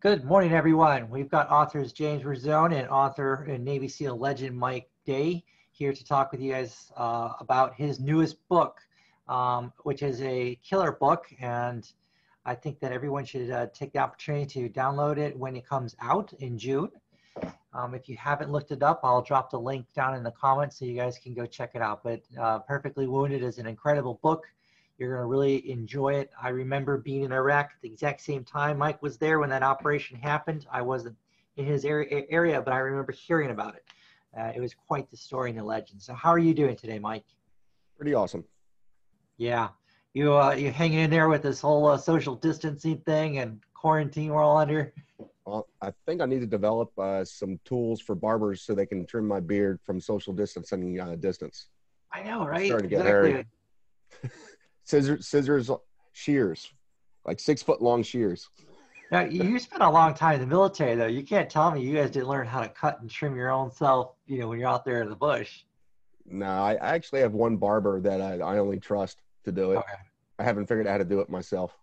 Good morning, everyone. We've got authors James Rosone and author and Navy SEAL legend Mike Day here to talk with you guys about his newest book, which is a killer book. And I think that everyone should take the opportunity to download it when it comes out in June. If you haven't looked it up, I'll drop the link down in the comments so you guys can go check it out. But Perfectly Wounded is an incredible book. You're going to really enjoy it. I remember being in Iraq at the exact same time. Mike was there when that operation happened. I wasn't in his area, but I remember hearing about it. It was quite the story and the legend. So how are you doing today, Mike? Pretty awesome. Yeah. You hanging in there with this whole social distancing thing and quarantine we're all under? Well, I think I need to develop some tools for barbers so they can trim my beard from social distancing distance. I know, right? It's starting to get hairy. Scissors, shears, like 6 foot long shears. Now, you spent a long time in the military, though. You can't tell me you guys didn't learn how to cut and trim your own self, when you're out there in the bush. No, I actually have one barber that I only trust to do it. Okay. I haven't figured out how to do it myself.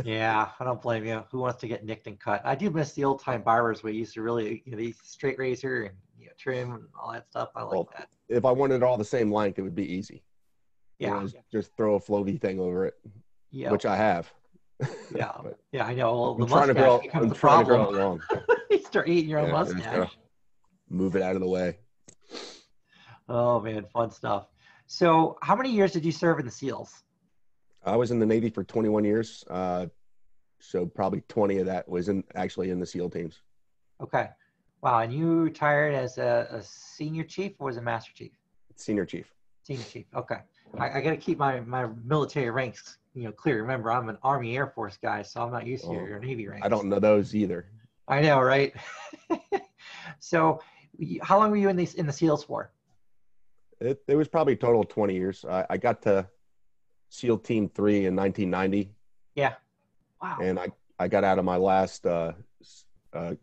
Yeah, I don't blame you. Who wants to get nicked and cut? I do miss the old time barbers where you used to really, the straight razor and trim and all that stuff. I like that. If I wanted it all the same length, it would be easy. Yeah. Just throw a Flovey thing over it, which I have. Yeah. Yeah, I know. Well, I'm trying to grow it long. You start eating your own mustache. Move it out of the way. Oh, man, fun stuff. So how many years did you serve in the SEALs? I was in the Navy for 21 years. So probably 20 of that was actually in the SEAL teams. Okay. Wow. And you retired as a senior chief or was a master chief? Senior chief. Senior chief. Okay. I got to keep my military ranks, clear. Remember, I'm an Army Air Force guy, so I'm not used to your Navy ranks. I don't know those either. I know, right? So how long were you in the SEALs for? It was probably a total of 20 years. I got to SEAL Team 3 in 1990. Yeah. Wow. And I got out of my last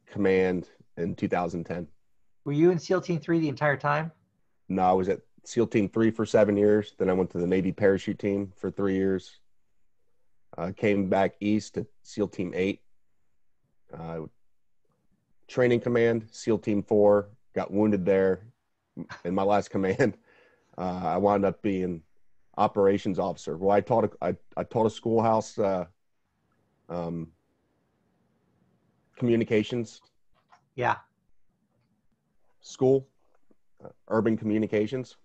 command in 2010. Were you in SEAL Team 3 the entire time? No, I was at SEAL Team 3 for 7 years. Then I went to the Navy Parachute Team for 3 years. Came back east to SEAL Team 8. Training Command, SEAL Team 4. Got wounded there in my last command. I wound up being operations officer. Well, I taught a schoolhouse communications. Yeah. School, urban communications.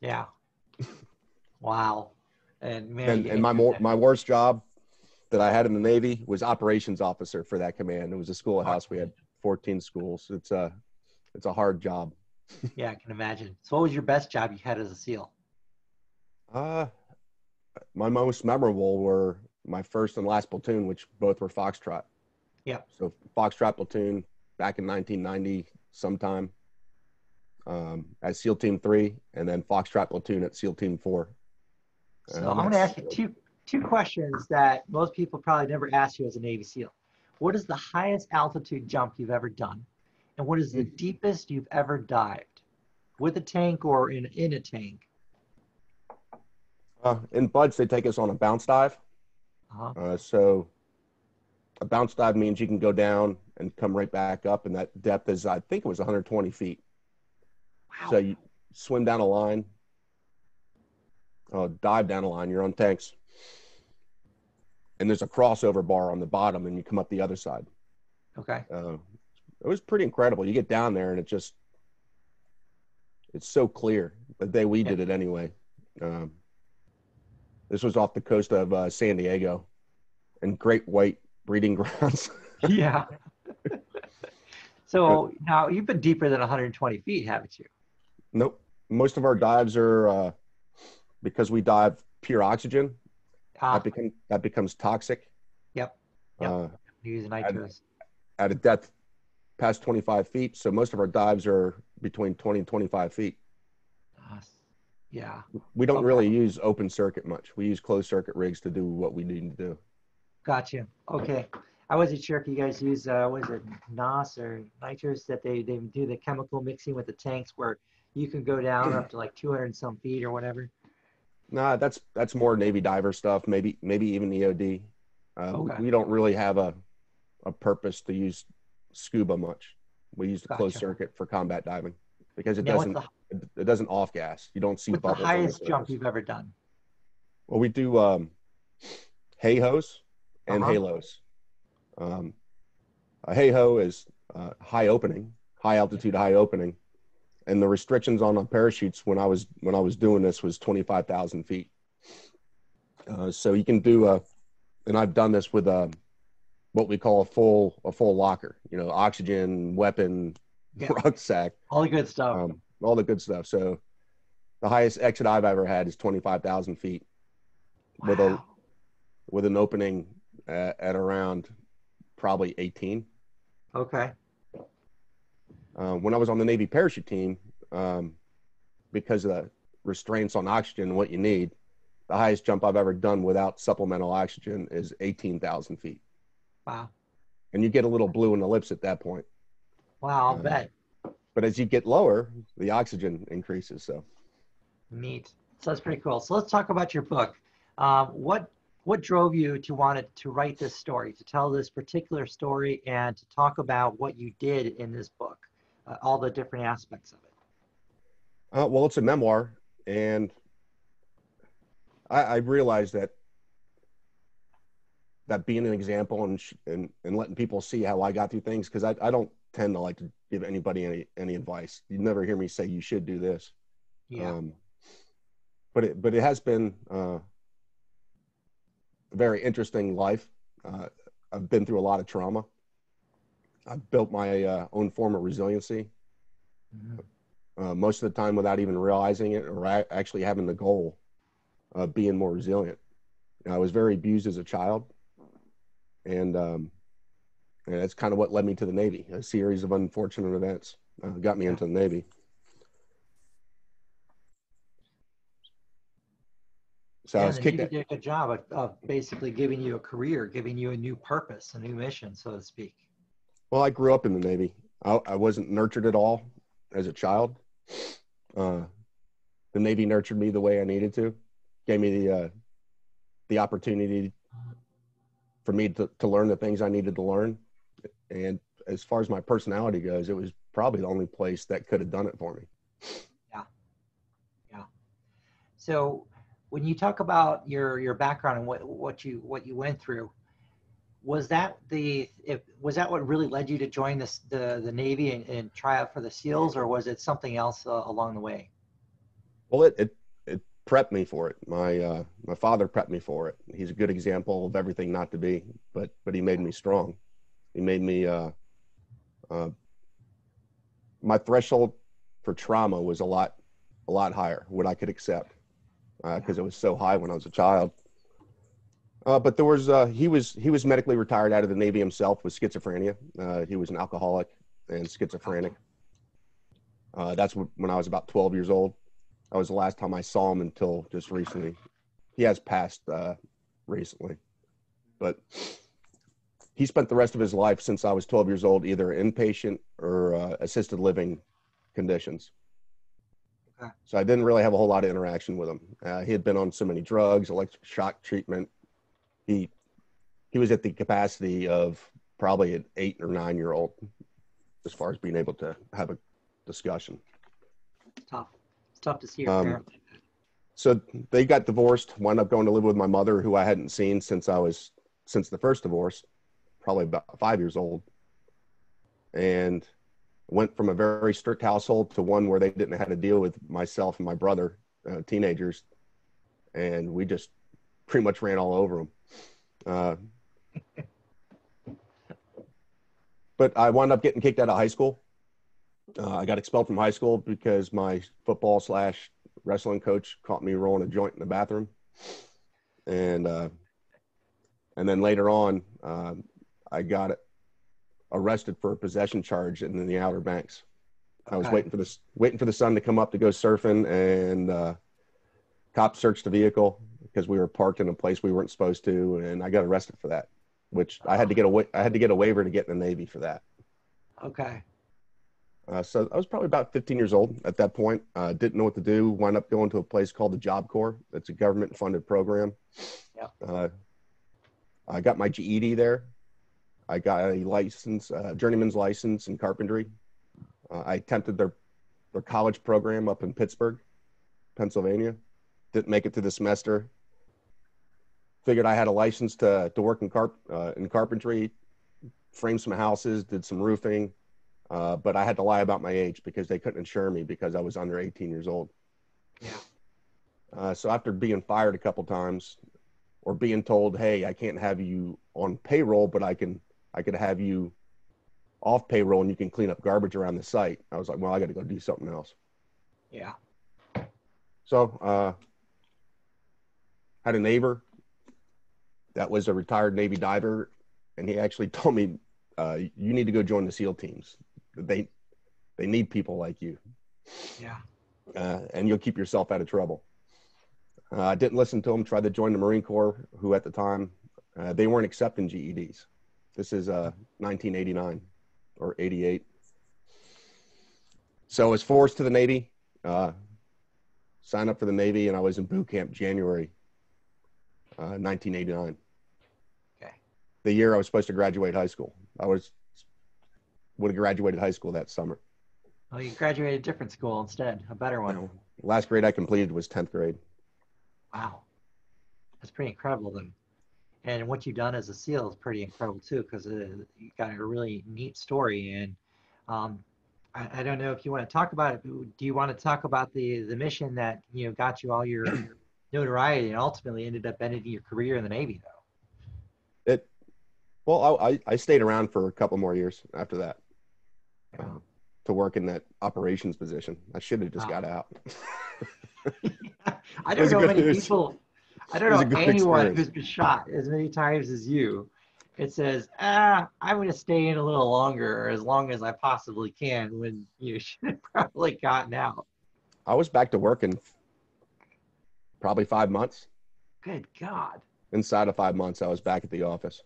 Yeah. Wow. And man, and my worst job that I had in the Navy was operations officer for that command. It was a schoolhouse. We had 14 schools. It's a hard job. Yeah, I can imagine. So what was your best job you had as a SEAL? My most memorable were my first and last platoon, which both were Foxtrot. Yeah. So Foxtrot platoon back in 1990 sometime at SEAL Team 3, and then Foxtrot platoon at SEAL Team 4. So I'm going to ask you two questions that most people probably never ask you as a Navy SEAL. What is the highest altitude jump you've ever done? And what is the deepest you've ever dived? With a tank or in a tank? In BUDS, they take us on a bounce dive. So a bounce dive means you can go down and come right back up, and that depth is, I think it was 120 feet. Wow. So you swim down a line, dive down a line, you're on tanks. And there's a crossover bar on the bottom, and you come up the other side. Okay. It was pretty incredible. You get down there, and it's so clear. The day we did it anyway. This was off the coast of San Diego and great white breeding grounds. Yeah. So now you've been deeper than 120 feet, haven't you? Nope. Most of our dives are, because we dive pure oxygen, that becomes toxic. Yep. Use nitros. At a depth past 25 feet. So most of our dives are between 20 and 25 feet. Yeah. We don't really use open circuit much. We use closed circuit rigs to do what we need to do. Gotcha. Okay. I wasn't sure if you guys use, was it NOS or nitrous that they do the chemical mixing with the tanks where you can go down up to like 200 and some feet or whatever. Nah, that's more Navy diver stuff. Maybe even EOD. Okay. We don't really have a a purpose to use scuba much. We use the closed Gotcha. circuit for combat diving because it Now, doesn't off gas. You don't see what's the bubbles on the highest surface. jump you've ever done? Well, we do hey-hos and Uh-huh. halos. A hey-ho is high altitude, high opening, and the restrictions on the parachutes when I was doing this was 25,000 feet. So you can do and I've done this with what we call a full locker. You know, oxygen, weapon, Yeah. rucksack, All the good stuff. all the good stuff. So the highest exit I've ever had is 25,000 feet. Wow. with an opening at around probably 18. Okay. When I was on the Navy parachute team, because of the restraints on oxygen and what you need, the highest jump I've ever done without supplemental oxygen is 18,000 feet. Wow. And you get a little blue in the lips at that point. Wow, I'll bet. But as you get lower, the oxygen increases. So Neat. So that's pretty cool. So let's talk about your book. What drove you to want to write this story, to tell this particular story, and to talk about what you did in this book, all the different aspects of it? Well, it's a memoir, and I realized that being an example and letting people see how I got through things, because I don't tend to like to give anybody any advice. You never hear me say you should do this. Yeah. But it has been a very interesting life. I've been through a lot of trauma. I've built my own form of resiliency. Mm-hmm. Most of the time without even realizing it or actually having the goal of being more resilient. I was very abused as a child, and that's kind of what led me to the Navy. A series of unfortunate events got me into the Navy. So I was the kicked Navy at. did a good job of basically giving you a career, giving you a new purpose, a new mission, so to speak. Well, I grew up in the Navy. I wasn't nurtured at all as a child. The Navy nurtured me the way I needed to, gave me the opportunity for me to learn the things I needed to learn. And as far as my personality goes, it was probably the only place that could have done it for me. Yeah. So when you talk about your background and what you went through, was that what really led you to join the Navy and try out for the SEALs, or was it something else along the way? Well, it prepped me for it. My father prepped me for it. He's a good example of everything not to be, but he made me strong. He made me my threshold for trauma was a lot higher, what I could accept, because it was so high when I was a child. But there was he was medically retired out of the Navy himself with schizophrenia. He was an alcoholic and schizophrenic. That's when I was about 12 years old. That was the last time I saw him until just recently. He has passed recently, but he spent the rest of his life since I was 12 years old either inpatient or assisted living conditions. Okay. So I didn't really have a whole lot of interaction with him. He had been on so many drugs, electric shock treatment. He was at the capacity of probably an 8 or 9 year old as far as being able to have a discussion. Tough. It's tough to see your parents. So they got divorced, wound up going to live with my mother, who I hadn't seen since the first divorce, probably about 5 years old. And went from a very strict household to one where they didn't know how to deal with myself and my brother, teenagers. And we just pretty much ran all over them. But I wound up getting kicked out of high school. I got expelled from high school because my football/wrestling coach caught me rolling a joint in the bathroom. And then later on, I got arrested for a possession charge in the Outer Banks. Okay. I was waiting for the sun to come up to go surfing, and cops searched the vehicle because we were parked in a place we weren't supposed to, and I got arrested for that, which I had to get a waiver to get in the Navy for that. Okay. So I was probably about 15 years old at that point. Didn't know what to do. Wound up going to a place called the Job Corps. It's a government-funded program. Yeah. I got my GED there. I got a license, journeyman's license in carpentry. I attempted their college program up in Pittsburgh, Pennsylvania. Didn't make it to the semester. Figured I had a license to work in carpentry, framed some houses, did some roofing, but I had to lie about my age because they couldn't insure me because I was under 18 years old. Yeah. So after being fired a couple times, or being told, "Hey, I can't have you on payroll, but I could have you off payroll and you can clean up garbage around the site," I was like, "Well, I got to go do something else." Yeah. So had a neighbor that was a retired Navy diver, and he actually told me, "You need to go join the SEAL teams. They need people like you. Yeah. And you'll keep yourself out of trouble." I didn't listen to him. Tried to join the Marine Corps, who at the time they weren't accepting GEDs. This is 1989 or 88. So I was forced to the Navy. Signed up for the Navy, and I was in boot camp January 1989. Okay. The year I was supposed to graduate high school. Would have graduated high school that summer. Well, you graduated a different school instead, a better one. You know, last grade I completed was 10th grade. Wow. That's pretty incredible then. And what you've done as a SEAL is pretty incredible too, because you got a really neat story. And I don't know if you want to talk about it, but do you want to talk about the mission that, you know, got you all your notoriety and ultimately ended up ending your career in the Navy though? I stayed around for a couple more years after that. Yeah. To work in that operations position. I should have just got out. I don't know many people, I don't know anyone experience. who's been shot as many times as you. It says, I'm going to stay in a little longer, or as long as I possibly can, when you should have probably gotten out. I was back to work in probably 5 months. Good God. Inside of 5 months, I was back at the office.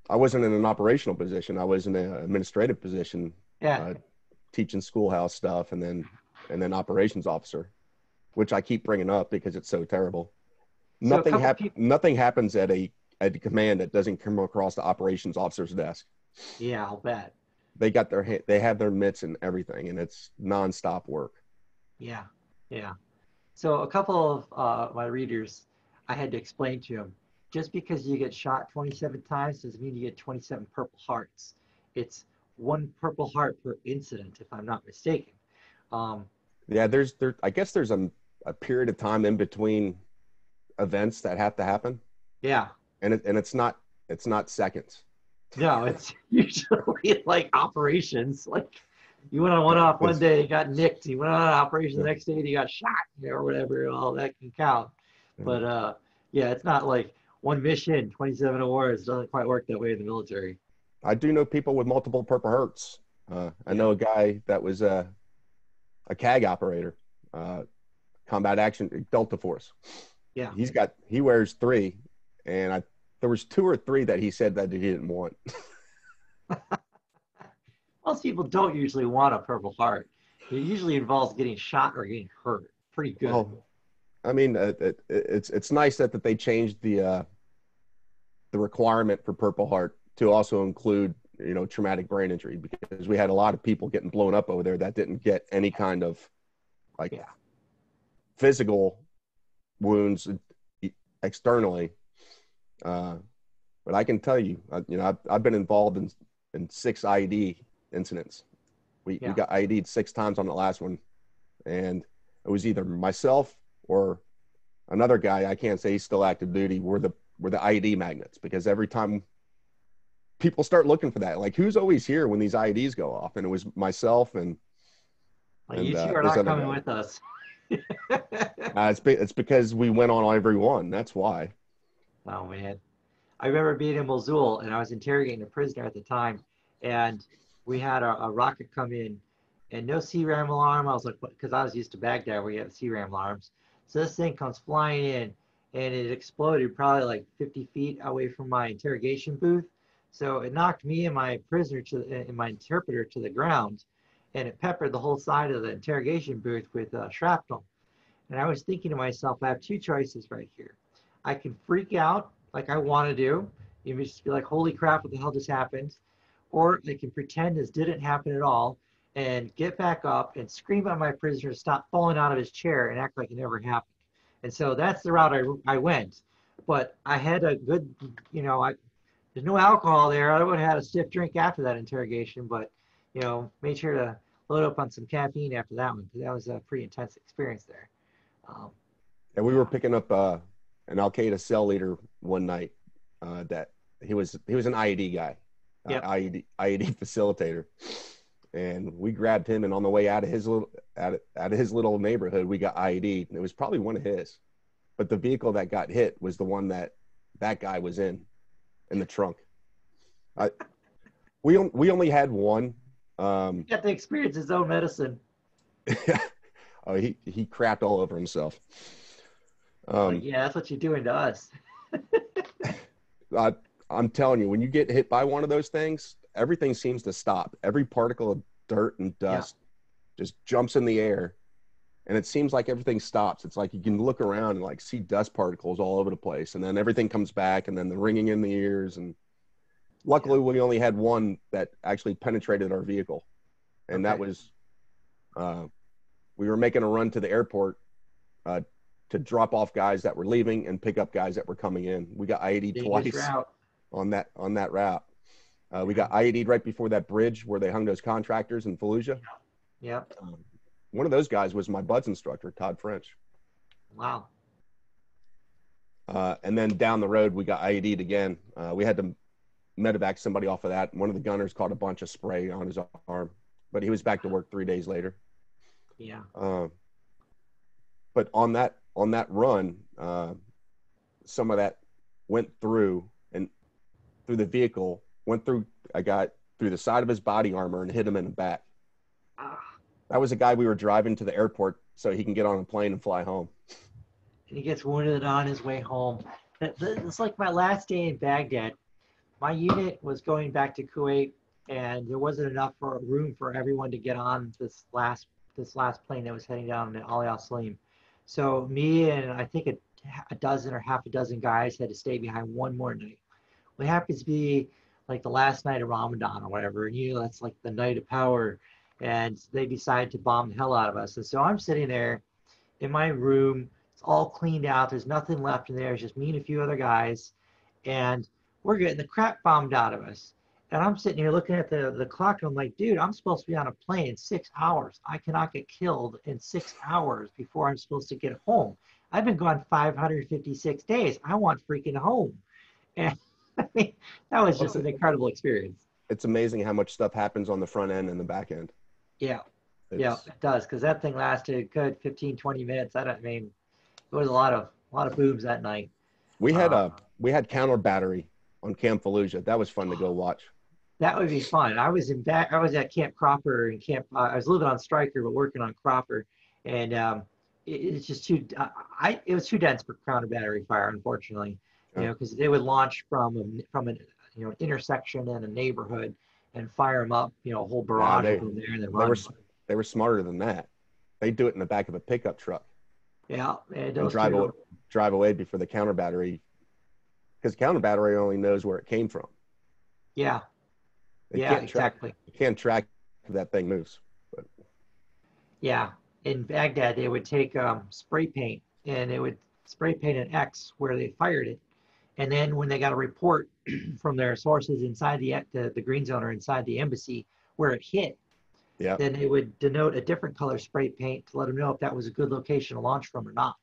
I wasn't in an operational position. I was in an administrative position. Yeah. Teaching schoolhouse stuff, and then operations officer, which I keep bringing up because it's so terrible. So nothing happens at a command that doesn't come across the operations officer's desk. Yeah, I'll bet. They have their mitts and everything, and it's nonstop work. Yeah, yeah. So a couple of my readers, I had to explain to them, just because you get shot 27 times doesn't mean you get 27 Purple Hearts. It's 1 Purple Heart per incident, if I'm not mistaken. Yeah, I guess there's a period of time in between events that have to happen. Yeah. And it's not seconds. No, it's usually like operations. Like you went on one off one day, you got nicked. You went on an operation the next day, you got shot, or whatever. All that can count. But yeah, it's not like one mission, 27 awards. It doesn't quite work that way in the military. I do know people with multiple Purple Hearts. I know a guy that was a CAG operator, combat action Delta Force. Yeah. He wears 3, and there was 2 or 3 that he said that he didn't want. Most people don't usually want a Purple Heart. It usually involves getting shot or getting hurt. Pretty good. Well, I mean, it's nice that they changed the requirement for Purple Heart to also include, you know, traumatic brain injury, because we had a lot of people getting blown up over there that didn't get any kind of physical wounds externally. But I can tell you, you know, I've been involved in 6 IED incidents. We got IED'd 6 times on the last one, and it was either myself or another guy, I can't say he's still active duty, were the IED magnets, because every time people start looking for that, like, who's always here when these IEDs go off? And it was myself and you two are not coming with us. It's because we went on every one. That's why. Oh man, I remember being in Mosul, and I was interrogating a prisoner at the time, and we had a rocket come in, and no CRAM alarm. I was like, because I was used to Baghdad where you have CRAM alarms. So this thing comes flying in, and it exploded probably like 50 feet away from my interrogation booth. So it knocked me and my prisoner and my interpreter to the ground, and it peppered the whole side of the interrogation booth with shrapnel. And I was thinking to myself, I have 2 choices right here. I can freak out like I want to do You can just be like, holy crap, what the hell just happened? Or they can pretend this didn't happen at all and get back up and scream at my prisoner to stop falling out of his chair and act like it never happened. And so that's the route I went. But I had a good, there's no alcohol there. I would have had a stiff drink after that interrogation, but, made sure to load up on some caffeine after that one, because that was a pretty intense experience there. And we were picking up an Al-Qaeda cell leader one night that he was an IED guy, Yep. IED facilitator. And we grabbed him, and on the way out of his little neighborhood, we got IED, and it was probably one of his. But the vehicle that got hit was the one that guy was in the trunk. We only had one. He got to experience his own medicine. Oh, he crapped all over himself. Yeah, that's what you're doing to us. I'm telling you, when you get hit by one of those things, everything seems to stop. Every particle of dirt and dust just jumps in the air, and it seems like everything stops. It's like you can look around and like see dust particles all over the place, and then everything comes back, and then the ringing in the ears. And luckily, we only had one that actually penetrated our vehicle, and that was we were making a run to the airport to drop off guys that were leaving and pick up guys that were coming in. We got IED'd twice on that route. We got IED'd right before that bridge where they hung those contractors in Fallujah. Yeah. One of those guys was my BUDS instructor, Todd French. Wow. And then down the road, we got IED'd again. We had to medevac somebody off of that. One of the gunners caught a bunch of spray on his arm, but he was back to work 3 days later. Yeah. But on that run, some of that went through the vehicle, went through a guy through the side of his body armor and hit him in the back. That was a guy we were driving to the airport so he can get on a plane and fly home. And he gets wounded on his way home. It's like my last day in Baghdad. My unit was going back to Kuwait, and there wasn't enough room for everyone to get on this last plane that was heading down to Ali al-Salim. So me and I think a dozen or half a dozen guys had to stay behind one more night. What happens to be like the last night of Ramadan or whatever, and that's like the night of power, and they decide to bomb the hell out of us. And so I'm sitting there in my room, it's all cleaned out, there's nothing left in there, it's just me and a few other guys, and we're getting the crap bombed out of us. And I'm sitting here looking at the clock, and I'm like, dude, I'm supposed to be on a plane in 6 hours. I cannot get killed in 6 hours before I'm supposed to get home. I've been gone 556 days. I want freaking home. And I mean, that was just an incredible experience. It's amazing how much stuff happens on the front end and the back end. Yeah, it does, because that thing lasted a good 15, 20 minutes. It was a lot of boobs that night. We had counter battery on Camp Fallujah. That was fun to go watch. That would be fun. I was at Camp Cropper and I was living on Stryker but working on Cropper, and it's just it was too dense for counter battery fire, unfortunately. Because they would launch from an intersection in a neighborhood and fire them up, a whole barrage of them there, and then run. They were smarter than that. They do it in the back of a pickup truck. Yeah, and drive away before the counter battery, because counter battery only knows where it came from. Yeah. Exactly. You can't track if that thing moves. But. Yeah, in Baghdad they would take spray paint, and they would spray paint an X where they fired it. And then when they got a report from their sources inside the green zone or inside the embassy where it hit, then they would denote a different color spray paint to let them know if that was a good location to launch from or not.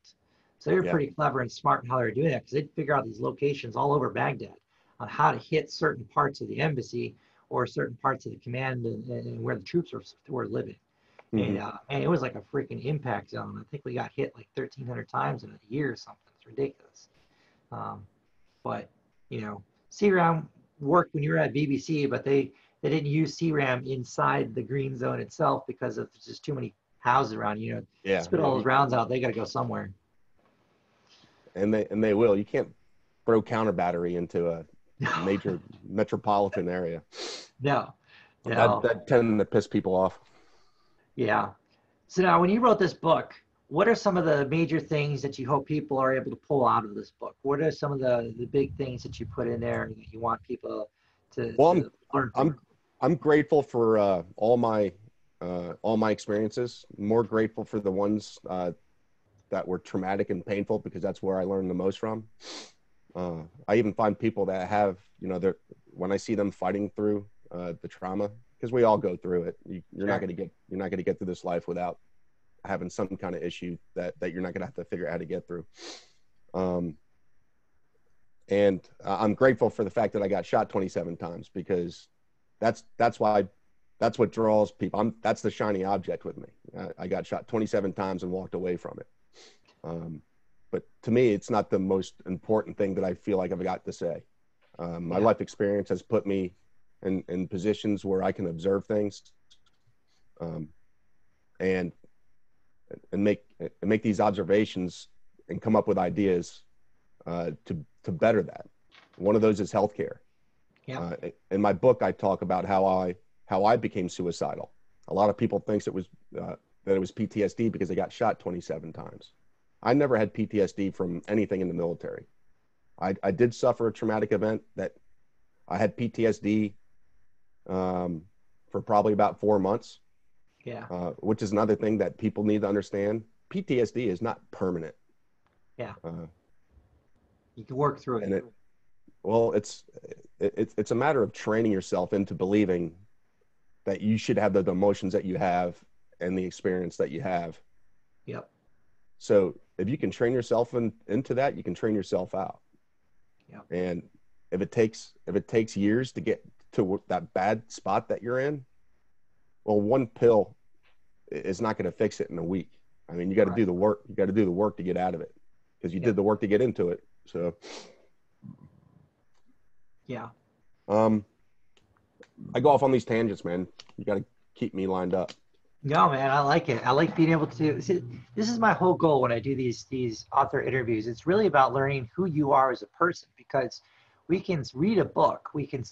So they were pretty clever and smart in how they were doing that, because they'd figure out these locations all over Baghdad on how to hit certain parts of the embassy or certain parts of the command and where the troops were living. Mm-hmm. And it was like a freaking impact zone. I think we got hit like 1,300 times in a year or something. It's ridiculous. But, CRAM worked when you were at BBC, but they didn't use CRAM inside the green zone itself because of just too many houses around. Spit all those rounds out. They got to go somewhere. And they will. You can't throw counter battery into a major metropolitan area. No. That tended to piss people off. Yeah. So now, when you wrote this book, what are some of the major things that you hope people are able to pull out of this book? What are some of the big things that you put in there that you want people to learn from? I'm grateful for all my experiences. More grateful for the ones that were traumatic and painful, because that's where I learned the most from. I even find people that have, when I see them fighting through the trauma, because we all go through it. You're not going to get through this life without having some kind of issue that you're not going to have to figure out how to get through. And I'm grateful for the fact that I got shot 27 times, because that's what draws people. That's the shiny object with me. I got shot 27 times and walked away from it. But to me, it's not the most important thing that I feel like I've got to say. My life experience has put me in positions where I can observe things, and make these observations and come up with ideas to better that. One of those is healthcare. Yeah. In my book, I talk about how I became suicidal. A lot of people thinks it was that it was PTSD because they got shot 27 times. I never had PTSD from anything in the military. I did suffer a traumatic event that I had PTSD for probably about 4 months. Yeah. Which is another thing that people need to understand. PTSD is not permanent. Yeah. You can work through it. It's a matter of training yourself into believing that you should have the emotions that you have and the experience that you have. Yep. So if you can train yourself into that, you can train yourself out. Yeah. And if it takes years to get to that bad spot that you're in, well, one pill is not going to fix it in a week. I mean, you got to do the work. You got to do the work to get out of it, because you did the work to get into it. So, yeah. I go off on these tangents, man. You got to keep me lined up. No, man, I like it. I like being able to see, this is my whole goal when I do these author interviews. It's really about learning who you are as a person, because we can read a book, we can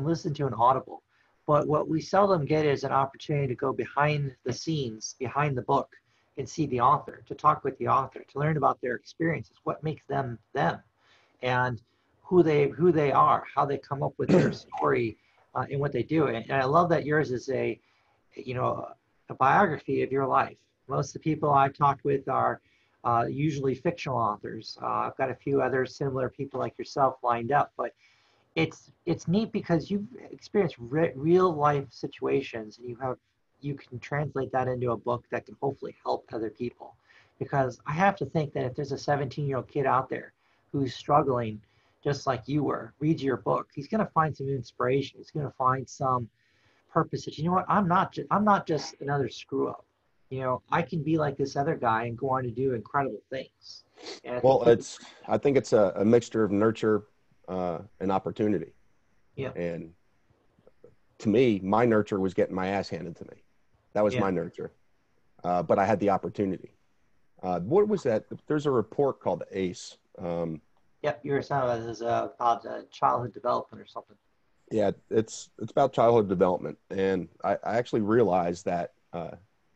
listen to an audible, but what we seldom get is an opportunity to go behind the scenes, behind the book, and see the author, to talk with the author, to learn about their experiences, what makes them them, and who they are, how they come up with their story, and what they do. And I love that yours is a biography of your life. Most of the people I've talked with are usually fictional authors. I've got a few other similar people like yourself lined up, but it's neat because you've experienced real life situations, and you can translate that into a book that can hopefully help other people. Because I have to think that if there's a 17-year-old kid out there who's struggling just like you were, reads your book, he's going to find some inspiration. He's going to find some purpose that, you know what, I'm not just another screw up. I can be like this other guy and go on to do incredible things. I think it's a mixture of nurture and opportunity. Yeah. And to me, my nurture was getting my ass handed to me. That was my nurture. But I had the opportunity. What was that? There's a report called ACE. Yep, you were saying about childhood development or something. Yeah, it's about childhood development. And I actually realized that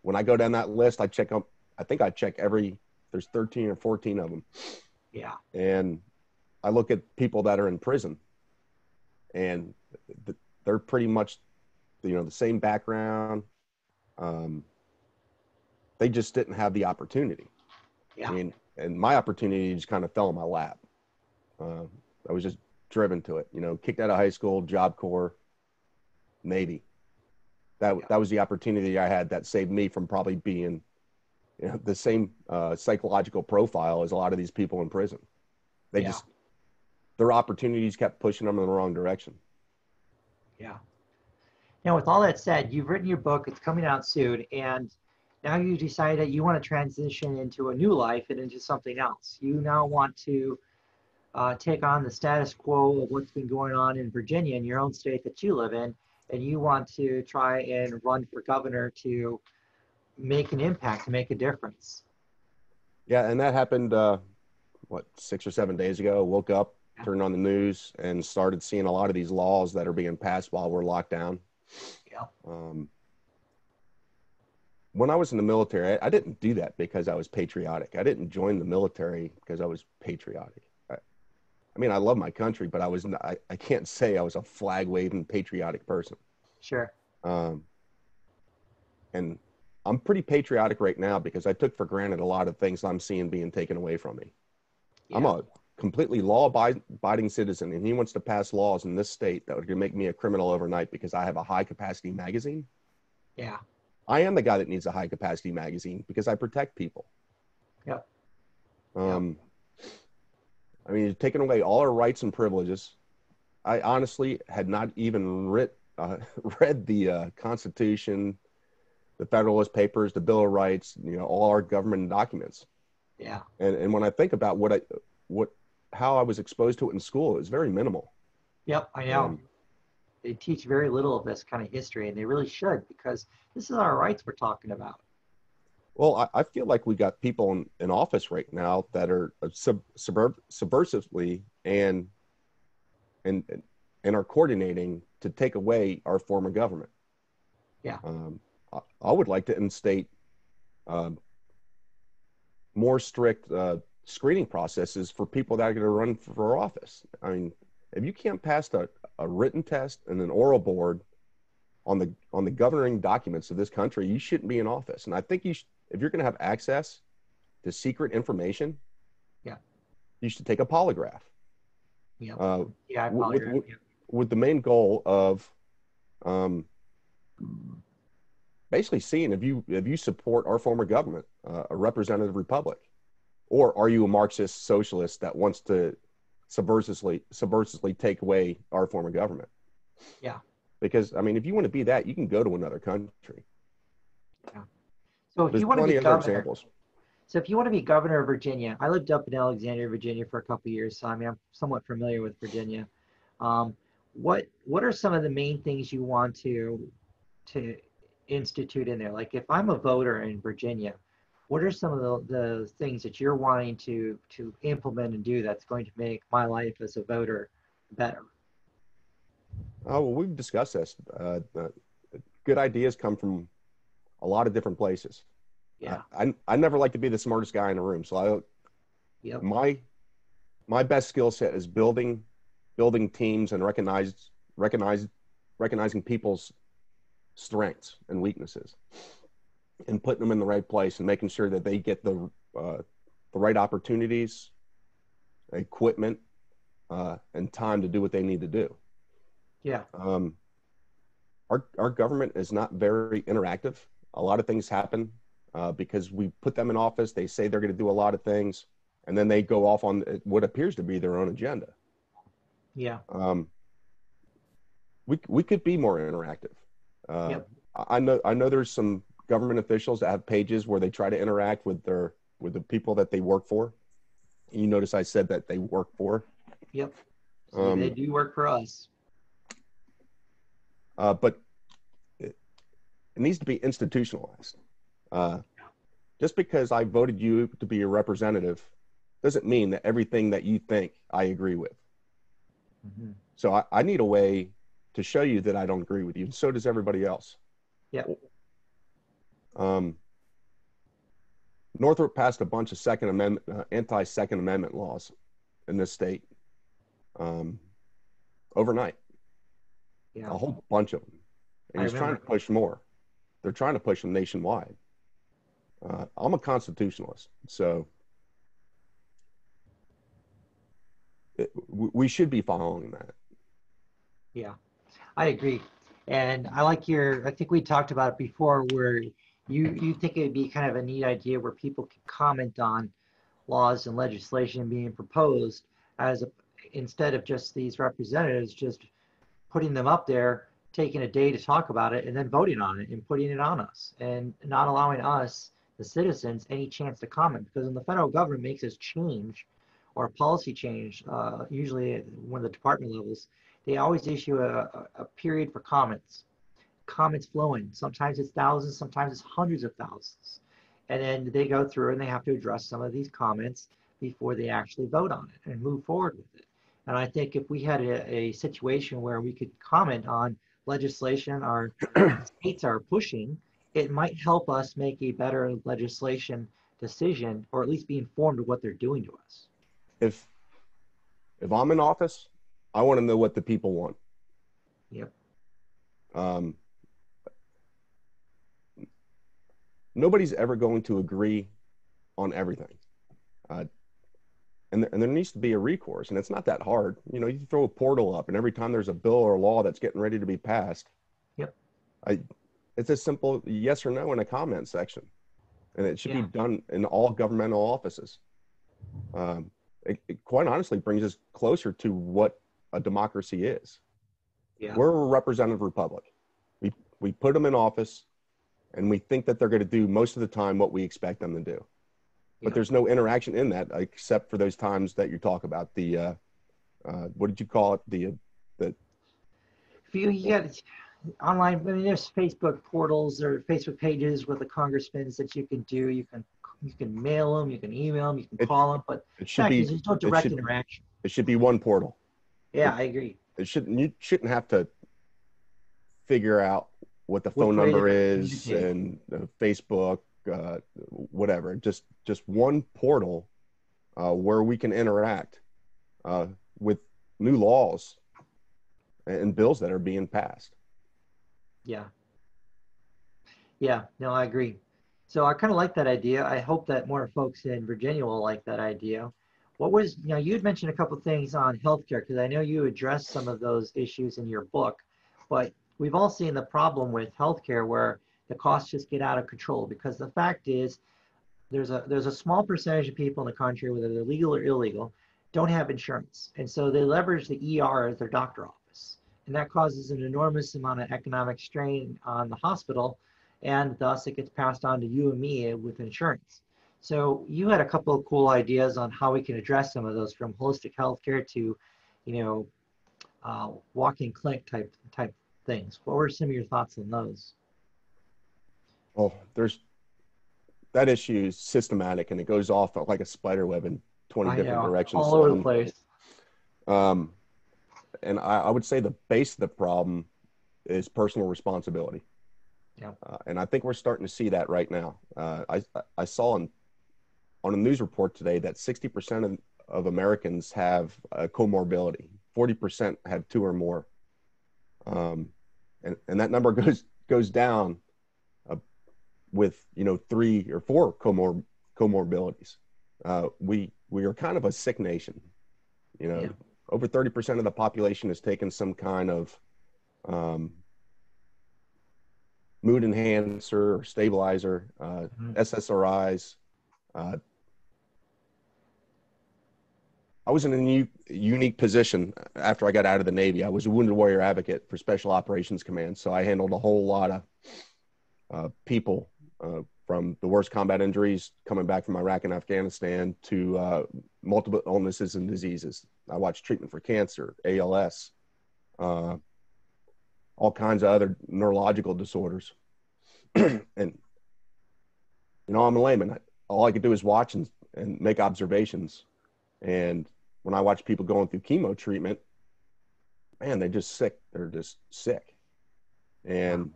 when I go down that list, I check there's 13 or 14 of them. Yeah. And I look at people that are in prison, and they're pretty much, the same background. They just didn't have the opportunity. Yeah. I mean, and my opportunity just kind of fell in my lap. I was just driven to it, kicked out of high school, Job Corps, Navy. That was the opportunity I had that saved me from probably being, the same psychological profile as a lot of these people in prison. Their opportunities kept pushing them in the wrong direction. Yeah. Now, with all that said, you've written your book, it's coming out soon, and now you decided that you want to transition into a new life and into something else. You now want to take on the status quo of what's been going on in Virginia, in your own state that you live in, and you want to try and run for governor to make an impact, to make a difference. Yeah, and that happened, 6 or 7 days ago. Woke up, turned on the news, and started seeing a lot of these laws that are being passed while we're locked down. Yeah. when I was in the military, I didn't do that because I was patriotic. I didn't join the military because I was patriotic. I mean, I love my country, but I can't say I was a flag waving patriotic person. Sure. And I'm pretty patriotic right now because I took for granted a lot of things I'm seeing being taken away from me. Yeah. I'm a completely law-abiding citizen, and he wants to pass laws in this state that would make me a criminal overnight because I have a high-capacity magazine. Yeah. I am the guy that needs a high-capacity magazine because I protect people. Yep. I mean, you're taking away all our rights and privileges. I honestly had not even read the Constitution, the Federalist Papers, the Bill of Rights, all our government documents. Yeah. And when I think about how I was exposed to it in school, it was very minimal. Yep, I know. They teach very little of this kind of history, and they really should, because this is our rights we're talking about. Well, I feel like we got people in office right now that are subversively and are coordinating to take away our form of government. Yeah. I would like to instate more strict screening processes for people that are going to run for office. I mean, if you can't pass a written test and an oral board on the governing documents of this country, you shouldn't be in office. And I think if you're going to have access to secret information, you should take a polygraph. Yeah. With the main goal of basically seeing if you support our form of government, a representative republic, or are you a Marxist socialist that wants to subversively take away our form of government? Yeah. Because I mean, if you want to be that, you can go to another country. Yeah. So if you want to be governor, if you want to be governor of Virginia, I lived up in Alexandria, Virginia for a couple of years, so I mean, I'm somewhat familiar with Virginia. What are some of the main things you want to institute in there? Like, if I'm a voter in Virginia, what are some of the things that you're wanting to implement and do that's going to make my life as a voter better? Oh, well, we've discussed this. Good ideas come from a lot of different places. Yeah. I never like to be the smartest guy in the room. So my best skill set is building teams and recognizing people's strengths and weaknesses and putting them in the right place and making sure that they get the right opportunities, equipment, and time to do what they need to do. Yeah. Our government is not very interactive. A lot of things happen because we put them in office. They say they're going to do a lot of things, and then they go off on what appears to be their own agenda. Yeah. We could be more interactive. I know there's some government officials that have pages where they try to interact with the people that they work for. You notice I said that they work for. Yep. So they do work for us. But it needs to be institutionalized. Just because I voted you to be a representative doesn't mean that everything that you think I agree with. Mm-hmm. So I need a way to show you that I don't agree with you, and so does everybody else. Yeah. Northrop passed a bunch of anti-Second Amendment laws in this state overnight. Yeah. A whole bunch of them. And he's trying to push more. They're trying to push them nationwide. I'm a constitutionalist, so we should be following that. Yeah, I agree. And I think we talked about it before, where you think it'd be kind of a neat idea where people can comment on laws and legislation being proposed instead of just these representatives just putting them up there, taking a day to talk about it and then voting on it and putting it on us and not allowing us, the citizens, any chance to comment. Because when the federal government makes this change or a policy change, usually one of the department levels, they always issue a period for comments flowing. Sometimes it's thousands, sometimes it's hundreds of thousands. And then they go through and they have to address some of these comments before they actually vote on it and move forward with it. And I think if we had a situation where we could comment on legislation our states are pushing it might help us make a better legislation decision, or at least be informed of what they're doing to us. If I'm in office, I want to know what the people want. Yep. Nobody's ever going to agree on everything. And there needs to be a recourse, and it's not that hard. You know, you throw a portal up, and every time there's a bill or a law that's getting ready to be passed, yep, it's a simple yes or no in a comment section, and it should be done in all governmental offices. It quite honestly brings us closer to what a democracy is. Yeah. We're a representative republic. We put them in office, and we think that they're going to do most of the time what we expect them to do. But there's no interaction in that, except for those times that you talk about the, what did you call it? The if you get online, I mean, there's Facebook portals or Facebook pages with the congressmen that you can do. You can mail them, you can email them, you can call them, but it should be, there's no direct interaction. It should be one portal. Yeah, I agree. You shouldn't have to figure out what the phone number is and Facebook, whatever. Just one portal where we can interact with new laws and bills that are being passed. Yeah. Yeah, no, I agree. So I kind of like that idea. I hope that more folks in Virginia will like that idea. What was, you had mentioned a couple of things on healthcare, because I know you addressed some of those issues in your book, but we've all seen the problem with healthcare where the costs just get out of control, because the fact is there's a small percentage of people in the country, whether they're legal or illegal, don't have insurance. And so they leverage the ER as their doctor office. And that causes an enormous amount of economic strain on the hospital, and thus it gets passed on to you and me with insurance. So you had a couple of cool ideas on how we can address some of those, from holistic healthcare to, walk-in clinic type things. What were some of your thoughts on those? Well, that issue is systematic, and it goes off like a spider web in 20 different directions. All over the place. And I would say the base of the problem is personal responsibility. Yeah. And I think we're starting to see that right now. I saw on a news report today that 60% of Americans have a comorbidity. 40% have two or more. And that number goes down with 3 or 4 comorbidities. We are kind of a sick nation. Over 30% of the population has taken some kind of mood enhancer or stabilizer, SSRIs. I was in a unique position after I got out of the Navy. I was a wounded warrior advocate for Special Operations Command, so I handled a whole lot of people from the worst combat injuries coming back from Iraq and Afghanistan to multiple illnesses and diseases. I watched treatment for cancer, ALS, all kinds of other neurological disorders. And, I'm a layman. All I could do is watch and make observations. And when I watch people going through chemo treatment, man, they're just sick. They're just sick. And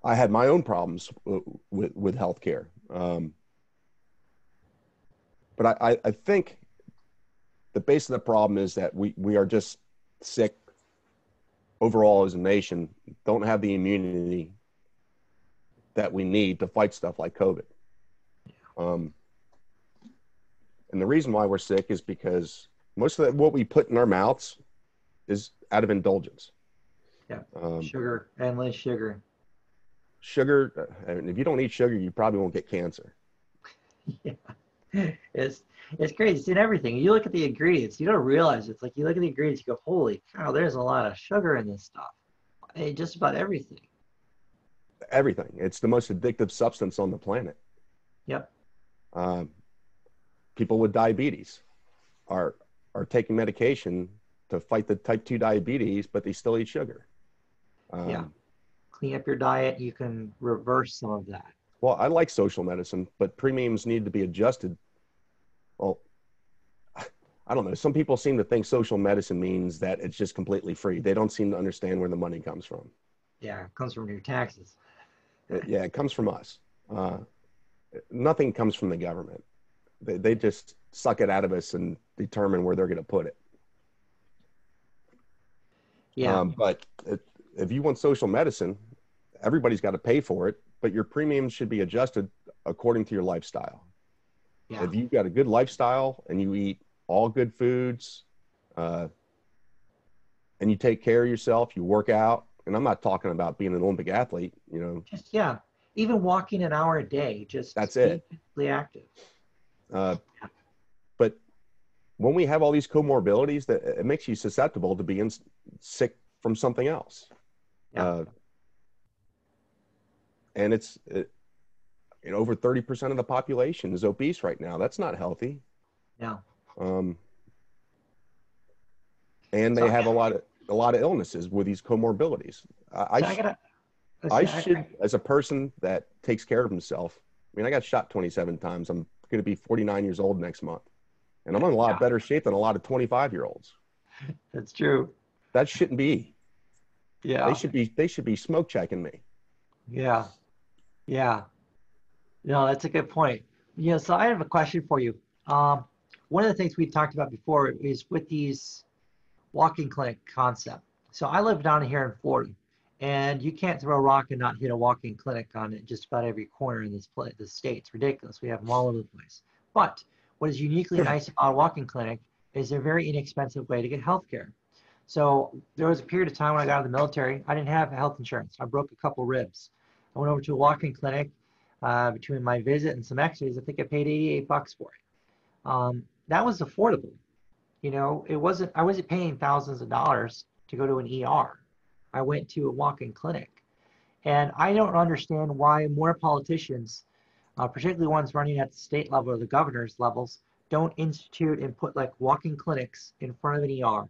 I had my own problems with healthcare. But I think the base of the problem is that we are just sick overall as a nation, don't have the immunity that we need to fight stuff like COVID. And the reason why we're sick is because most of what we put in our mouths is out of indulgence. Yeah, sugar, endless sugar. Sugar, and if you don't eat sugar, you probably won't get cancer. Yeah, it's crazy. It's in everything. You look at the ingredients, you don't realize it's like you look at the ingredients, you go, holy cow, there's a lot of sugar in this stuff. Just about everything. Everything. It's the most addictive substance on the planet. Yep. People with diabetes are taking medication to fight the type 2 diabetes, but they still eat sugar. Yeah. Clean up your diet, you can reverse some of that. Well, I like social medicine, but premiums need to be adjusted. Well, I don't know. Some people seem to think social medicine means that it's just completely free. They don't seem to understand where the money comes from. Yeah, it comes from your taxes. Yeah, it comes from us. Nothing comes from the government. They just suck it out of us and determine where they're going to put it. Yeah. But if you want social medicine, everybody's got to pay for it, but your premiums should be adjusted according to your lifestyle. Yeah. If you've got a good lifestyle and you eat all good foods, and you take care of yourself, you work out, and I'm not talking about being an Olympic athlete, Just, yeah. Even walking an hour a day, just that's being it. physically active. But when we have all these comorbidities, that it makes you susceptible to being sick from something else. Yeah. And over 30% of the population is obese right now. That's not healthy. Yeah. And they have a lot of illnesses with these comorbidities. I should, as a person that takes care of himself, I mean, I got shot 27 times. I'm going to be 49 years old next month. And I'm in a lot better shape than a lot of 25-year-olds. That's true. That shouldn't be. Yeah. They should be smoke checking me. Yeah. Yeah. No, that's a good point. So I have a question for you. One of the things we talked about before is with these walking clinic concept. So I live down here in Florida, and you can't throw a rock and not hit a walking clinic on it just about every corner in this state. It's ridiculous. We have them all over the place. But what is uniquely nice about a walking clinic is they're a very inexpensive way to get health care. So there was a period of time when I got out of the military, I didn't have health insurance. I broke a couple ribs. I went over to a walking clinic. Between my visit and some x-rays, I think I paid $88 for it. That was affordable. I wasn't paying thousands of dollars to go to an ER. I went to a walk-in clinic. And I don't understand why more politicians, particularly ones running at the state level or the governor's levels, don't institute and put like walk-in clinics in front of an ER.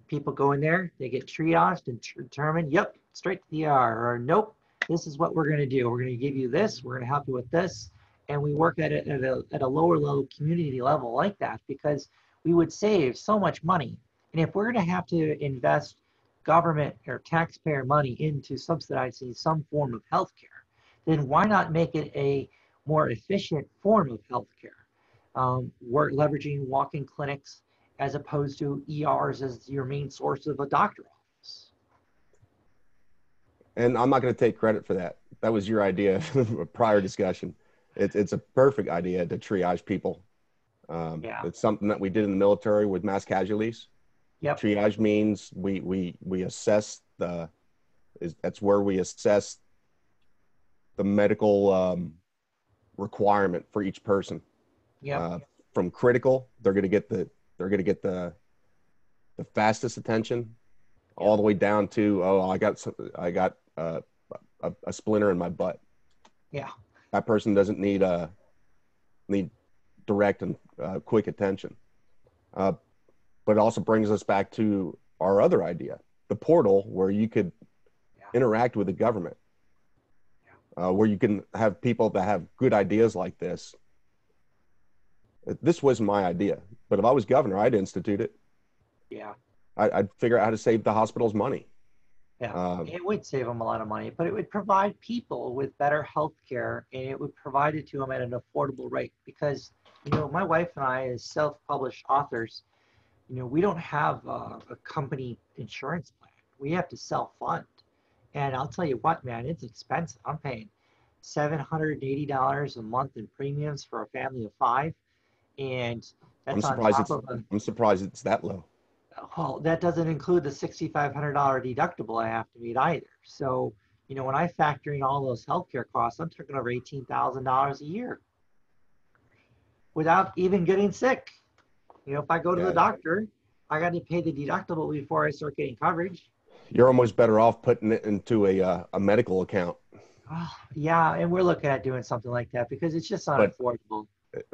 People go in there, they get triaged and determined, yep, straight to the ER, or nope, this is what we're going to do. We're going to give you this, we're going to help you with this. And we work at it at a lower level community level like that, because we would save so much money. And if we're going to have to invest government or taxpayer money into subsidizing some form of healthcare, then why not make it a more efficient form of healthcare? We're leveraging walk-in clinics as opposed to ERs as your main source of a doctor office. And I'm not going to take credit for that. That was your idea, a prior discussion. It's a perfect idea to triage people. It's something that we did in the military with mass casualties. Yep. Triage means we assess that's where we assess the medical requirement for each person. Yeah. From critical, they're going to get the fastest attention, all the way down to, I got a splinter in my butt. Yeah. That person doesn't need direct and quick attention. But it also brings us back to our other idea, the portal, where you could interact with the government, where you can have people that have good ideas like this. This wasn't my idea, but if I was governor, I'd institute it. Yeah. I'd figure out how to save the hospitals money. Yeah, it would save them a lot of money, but it would provide people with better health care, and it would provide it to them at an affordable rate. Because, my wife and I, as self-published authors, we don't have a company insurance plan. We have to self-fund. And I'll tell you what, man, it's expensive. I'm paying $780 a month in premiums for a family of 5. And that's I'm surprised it's that low. Well, that doesn't include the $6,500 deductible I have to meet either. So, when I factor in all those healthcare costs, I'm talking over $18,000 a year without even getting sick. If I go to the doctor, I got to pay the deductible before I start getting coverage. You're almost better off putting it into a medical account. Yeah, and we're looking at doing something like that because it's just not affordable. It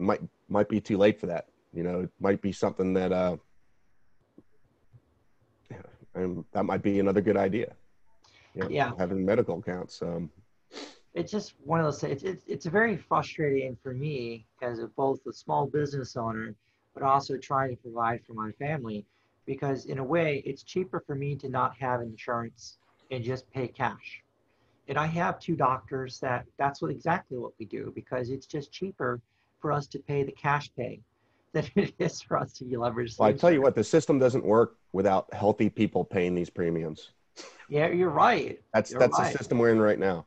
might be too late for that. It might be something that and that might be another good idea. Having medical accounts. It's just one of those things. It's very frustrating for me as both a small business owner, but also trying to provide for my family, because in a way, it's cheaper for me to not have insurance and just pay cash. And I have two doctors that's exactly what we do, because it's just cheaper for us to pay the cash pay than it is for us to leverage. Well, I tell you what, the system doesn't work without healthy people paying these premiums. Yeah, you're right. That's right. The system we're in right now.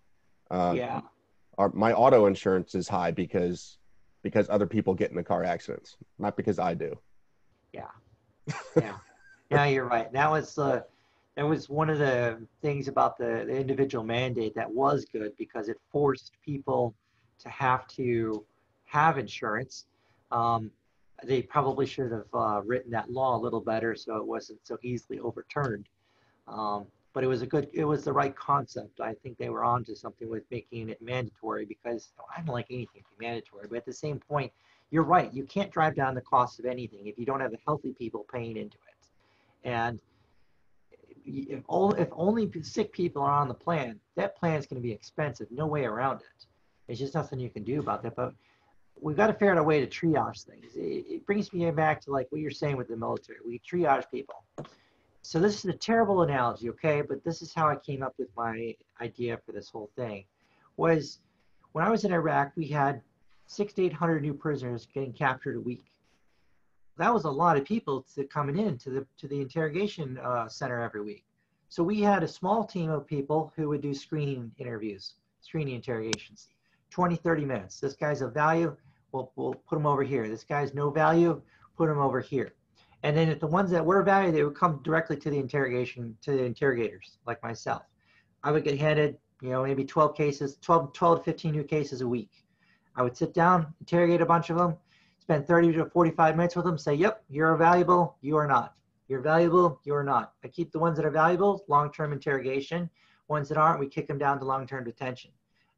Yeah. My auto insurance is high because other people get into car accidents, not because I do. Yeah. Yeah. Yeah, you're right. That was one of the things about the individual mandate that was good, because it forced people to have insurance. They probably should have written that law a little better so it wasn't so easily overturned. But it was the right concept. I think they were onto something with making it mandatory, because I don't like anything to be mandatory. But at the same point, you're right. You can't drive down the cost of anything if you don't have the healthy people paying into it. And if only sick people are on the plan, that plan is going to be expensive. No way around it. There's just nothing you can do about that. But we've got to figure out a way to triage things. It brings me back to like what you're saying with the military. We triage people. So this is a terrible analogy, okay? But this is how I came up with my idea for this whole thing. Was when I was in Iraq, we had 600 to 800 new prisoners getting captured a week. That was a lot of people coming in to the interrogation center every week. So we had a small team of people who would do screening interviews, screening interrogations, 20, 30 minutes. This guy's of value, we'll put him over here. This guy's no value, put him over here. And then if the ones that were value, they would come directly to the interrogators, like myself. I would get handed, maybe 12 to 15 new cases a week. I would sit down, interrogate a bunch of them, spend 30 to 45 minutes with them, say, yep, you're valuable, you are not. You're valuable, you are not. I keep the ones that are valuable, long-term interrogation. Ones that aren't, we kick them down to long-term detention.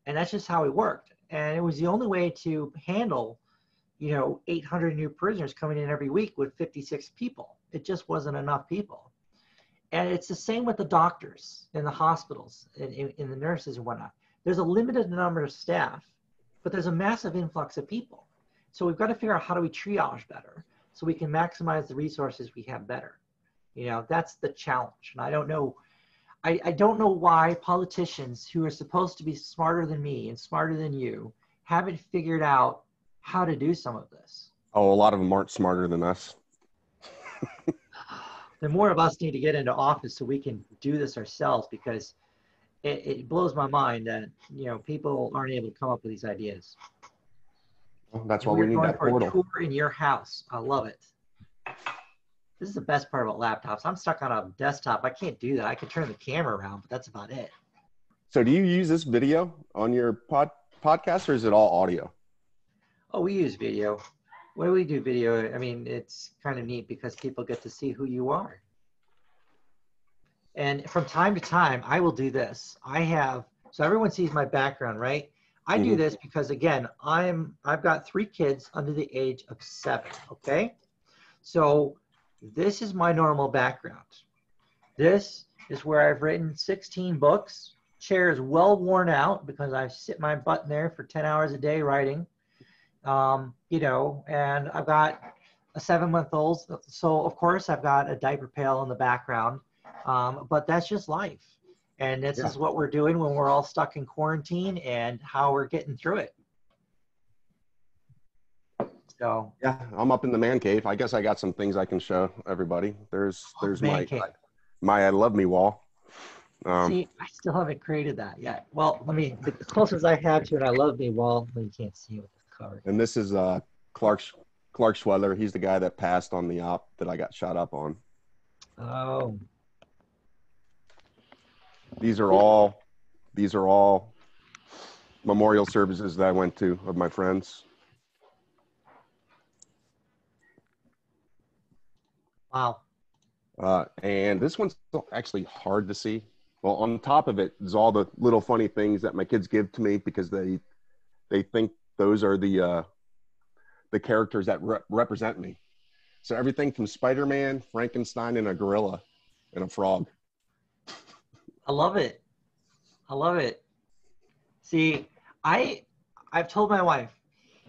And that's just how it worked. And it was the only way to handle 800 new prisoners coming in every week with 56 people. It just wasn't enough people. And it's the same with the doctors in the hospitals and in the nurses and whatnot. There's a limited number of staff, but there's a massive influx of people. So we've got to figure out how do we triage better so we can maximize the resources we have better. That's the challenge. And I don't know why politicians who are supposed to be smarter than me and smarter than you haven't figured out how to do some of this. Oh, a lot of them aren't smarter than us. The more of us need to get into office so we can do this ourselves, because it blows my mind that people aren't able to come up with these ideas. Well, that's why we need that portal. A tour in your house. I love it. This is the best part about laptops. I'm stuck on a desktop. I can't do that. I can turn the camera around, but that's about it. So do you use this video on your podcast, or is it all audio? Oh, we use video. When we do video, I mean, it's kind of neat because people get to see who you are. And from time to time, I will do this. So everyone sees my background, right? I do this because, again, I've got 3 kids under the age of 7, okay? So this is my normal background. This is where I've written 16 books. Chair is well worn out because I sit my butt in there for 10 hours a day writing. And I've got a 7-month-old. So of course I've got a diaper pail in the background. But that's just life. And this is what we're doing when we're all stuck in quarantine and how we're getting through it. So yeah, I'm up in the man cave. I guess I got some things I can show everybody. There's my I love me wall. See, I still haven't created that yet. Well, the closest I have to an I love me wall, you can't see it with the cover. And this is Clark Schwedler. He's the guy that passed on the op that I got shot up on. Oh. These are all memorial services that I went to of my friends. Wow. And this one's actually hard to see. Well, on top of it is all the little funny things that my kids give to me because they think those are the characters that represent me. So everything from Spider-Man, Frankenstein, and a gorilla, and a frog. I love it. I love it. See, I've told my wife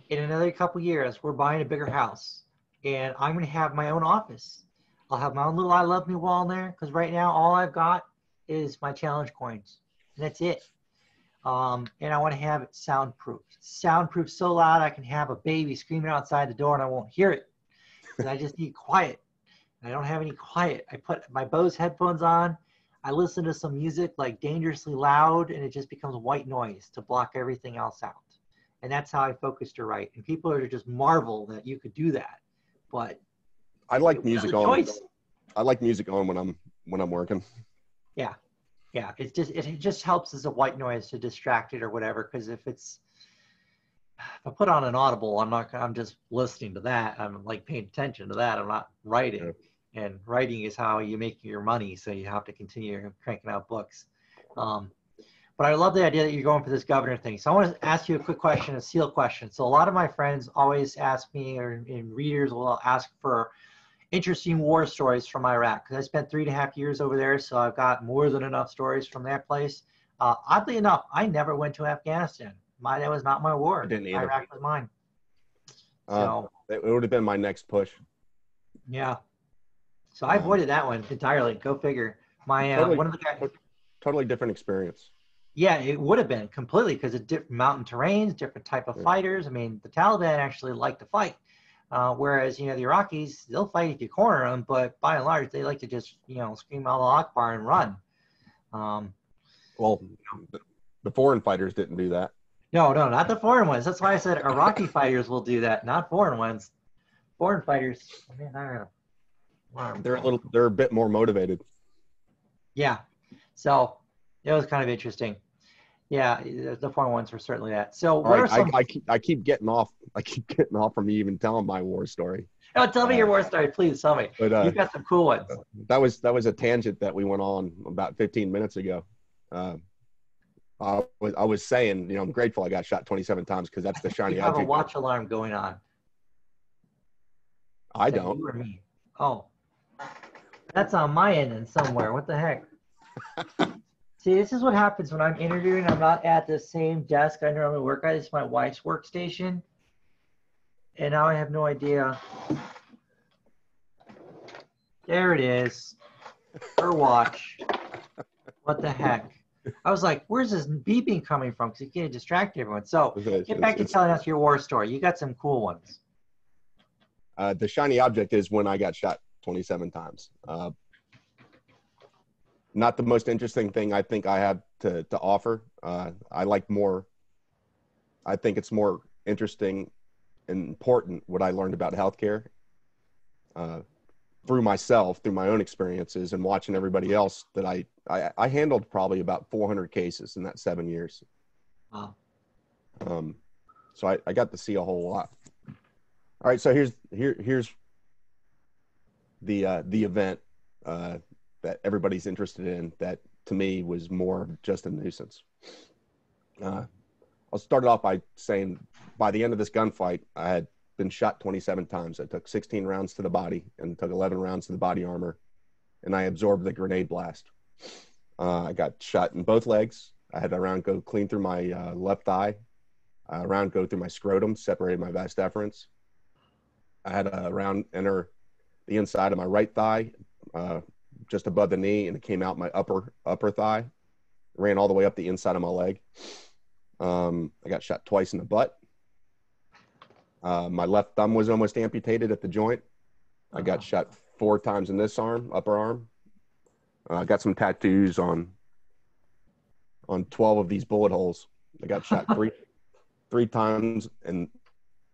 in another couple years, we're buying a bigger house and I'm going to have my own office. I'll have my own little I love me wall in there because right now all I've got is my challenge coins. And that's it. And I want to have it soundproof. Soundproof so loud I can have a baby screaming outside the door and I won't hear it. Because I just need quiet. And I don't have any quiet. I put my Bose headphones on. I listen to some music like dangerously loud, and it just becomes white noise to block everything else out. And that's how I focus to write. And people are just marvel that you could do that. But I like music on. Choice. I like music on when I'm working. Yeah. Yeah. It just helps as a white noise to distract it or whatever. Because if I put on an Audible, I'm just listening to that. I'm like paying attention to that. I'm not writing. Yeah. And writing is how you make your money. So you have to continue cranking out books. But I love the idea that you're going for this governor thing. So I want to ask you a quick question, a seal question. So a lot of my friends always ask me, or readers will ask for interesting war stories from Iraq. Because I spent 3.5 years over there. So I've got more than enough stories from that place. Oddly enough, I never went to Afghanistan. That was not my war. I didn't either. Iraq was mine. So it would have been my next push. Yeah. So I avoided that one entirely. Go figure. One of the guys. Totally different experience. Yeah, it would have been completely because of different mountain terrains, different type of fighters. I mean, the Taliban actually like to fight, whereas the Iraqis, they'll fight if you corner them, but by and large they like to just scream Allah Akbar and run. Well, the foreign fighters didn't do that. No, not the foreign ones. That's why I said Iraqi fighters will do that, not foreign ones. Foreign fighters, man, I don't know. They're a bit more motivated. Yeah, so it was kind of interesting. Yeah, the foreign ones were certainly that. So what are some? I keep getting off. I keep getting off from me even telling my war story. Oh, tell me your war story, please. Tell me. But you've got some cool ones. That was a tangent that we went on about 15 minutes ago. I was saying, I'm grateful I got shot 27 times because that's the shiny you object. have a watch alarm going on. I don't. You or me? Oh. That's on my end and somewhere. What the heck? See, this is what happens when I'm interviewing. I'm not at the same desk I normally work at. It's my wife's workstation. And now I have no idea. There it is. Her watch. What the heck? I was like, where's this beeping coming from? Because you can't distract everyone. So get back to telling us your war story. You got some cool ones. The shiny object is when I got shot 27 times. Not the most interesting thing I think I have to offer. I think it's more interesting and important what I learned about healthcare through myself, through my own experiences and watching everybody else that I handled probably about 400 cases in that 7 years. Wow. So I got to see a whole lot. All right, so here's the event that everybody's interested in that to me was more just a nuisance. I'll start it off by saying by the end of this gunfight, I had been shot 27 times. I took 16 rounds to the body and took 11 rounds to the body armor, and I absorbed the grenade blast. I got shot in both legs. I had a round go clean through my left thigh, a round go through my scrotum, separated my vas deferens. I had a round enter the inside of my right thigh, just above the knee, and it came out my upper thigh. Ran all the way up the inside of my leg. I got shot twice in the butt. My left thumb was almost amputated at the joint. I got shot 4 times in this arm, upper arm. I got some tattoos on 12 of these bullet holes. I got shot three times in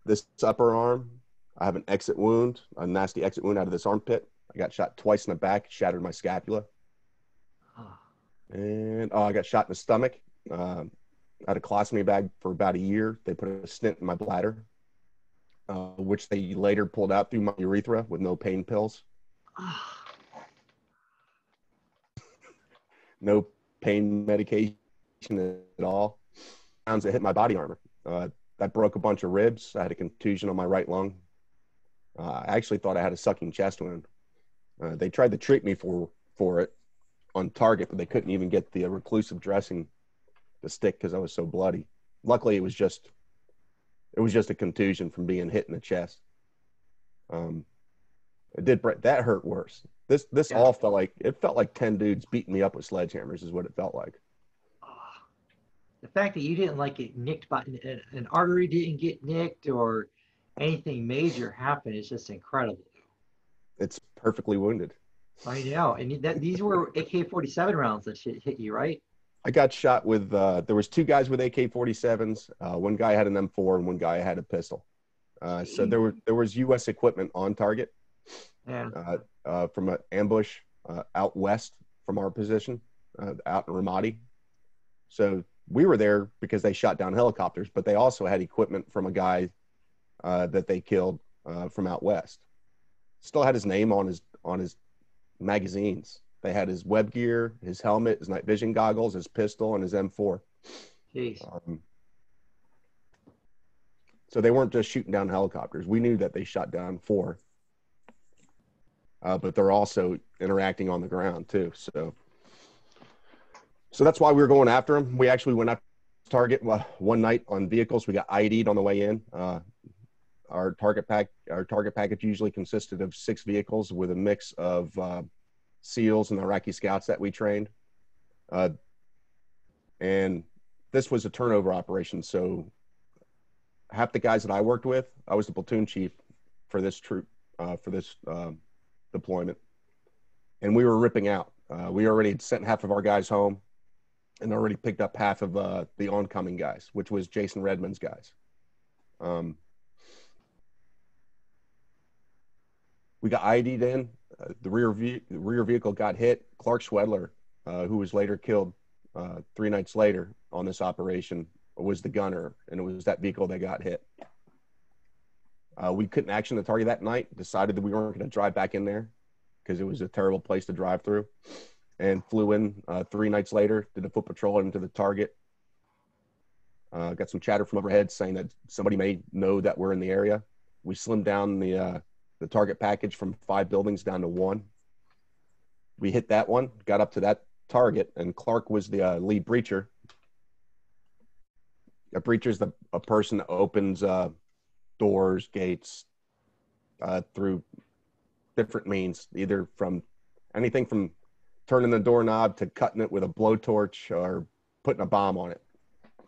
this upper arm. I have an exit wound, a nasty exit wound out of this armpit. I got shot twice in the back, shattered my scapula. And I got shot in the stomach. I had a colostomy bag for about a year. They put a stent in my bladder, which they later pulled out through my urethra with no pain pills. No pain medication at all. Rounds that hit my body armor. That broke a bunch of ribs. I had a contusion on my right lung. I actually thought I had a sucking chest wound. They tried to treat me for it on target, but they couldn't even get the reclusive dressing to stick because I was so bloody. Luckily, it was just a contusion from being hit in the chest. And It did. That hurt worse. This Yeah. all felt like 10 dudes beating me up with sledgehammers is what it felt like. The fact that you didn't like get nicked by an artery didn't get nicked or anything major happened is just incredible. It's perfectly wounded. I know. And these were AK-47 rounds that hit you, right? I got shot with, there was 2 guys with AK-47s. One guy had an M4 and one guy had a pistol. So there was U.S. equipment on target. Yeah. From an ambush out west from our position, out in Ramadi. So we were there because they shot down helicopters, but they also had equipment from a guy that they killed from out west. Still had his name on his magazines. They had his web gear, his helmet, his night vision goggles, his pistol, and his M4. Jeez. So they weren't just shooting down helicopters. We knew that they shot down 4. But they're also interacting on the ground too. So that's why we were going after them. We actually went after target one night on vehicles. We got ID'd on the way in. Our target package usually consisted of 6 vehicles with a mix of SEALs and Iraqi scouts that we trained. And this was a turnover operation. So half the guys that I worked with, I was the platoon chief for this troop, for this deployment. And we were ripping out. We already had sent half of our guys home and already picked up half of the oncoming guys, which was Jason Redmond's guys. We got ID'd in. The rear vehicle got hit. Clark Schwedler, who was later killed 3 nights later on this operation, was the gunner, and it was that vehicle that got hit. We couldn't action the target that night, decided that we weren't going to drive back in there because it was a terrible place to drive through, and flew in 3 nights later, did a foot patrol into the target. Got some chatter from overhead saying that somebody may know that we're in the area. We slimmed down the target package from 5 buildings down to 1. We hit that one, got up to that target, and Clark was the lead breacher. A breacher is a person that opens doors, gates, through different means, either from anything from turning the doorknob to cutting it with a blowtorch or putting a bomb on it.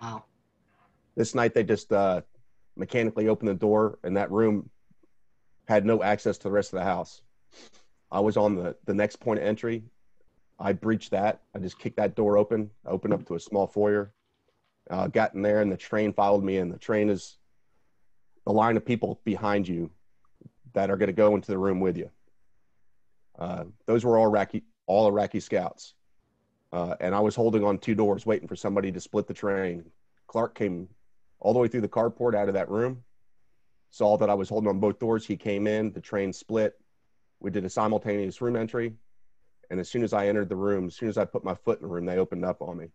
Wow. This night they just mechanically opened the door, and that room had no access to the rest of the house. I was on the next point of entry. I breached that. I just kicked that door open, opened up to a small foyer, got in there, and the train followed me in. The train is the line of people behind you that are going to go into the room with you. Those were all Iraqi scouts. And I was holding on 2 doors waiting for somebody to split the train. Clark came all the way through the carport out of that room, saw that I was holding on both doors. He came in, the train split. We did a simultaneous room entry. And as soon as I entered the room, as soon as I put my foot in the room, they opened up on me.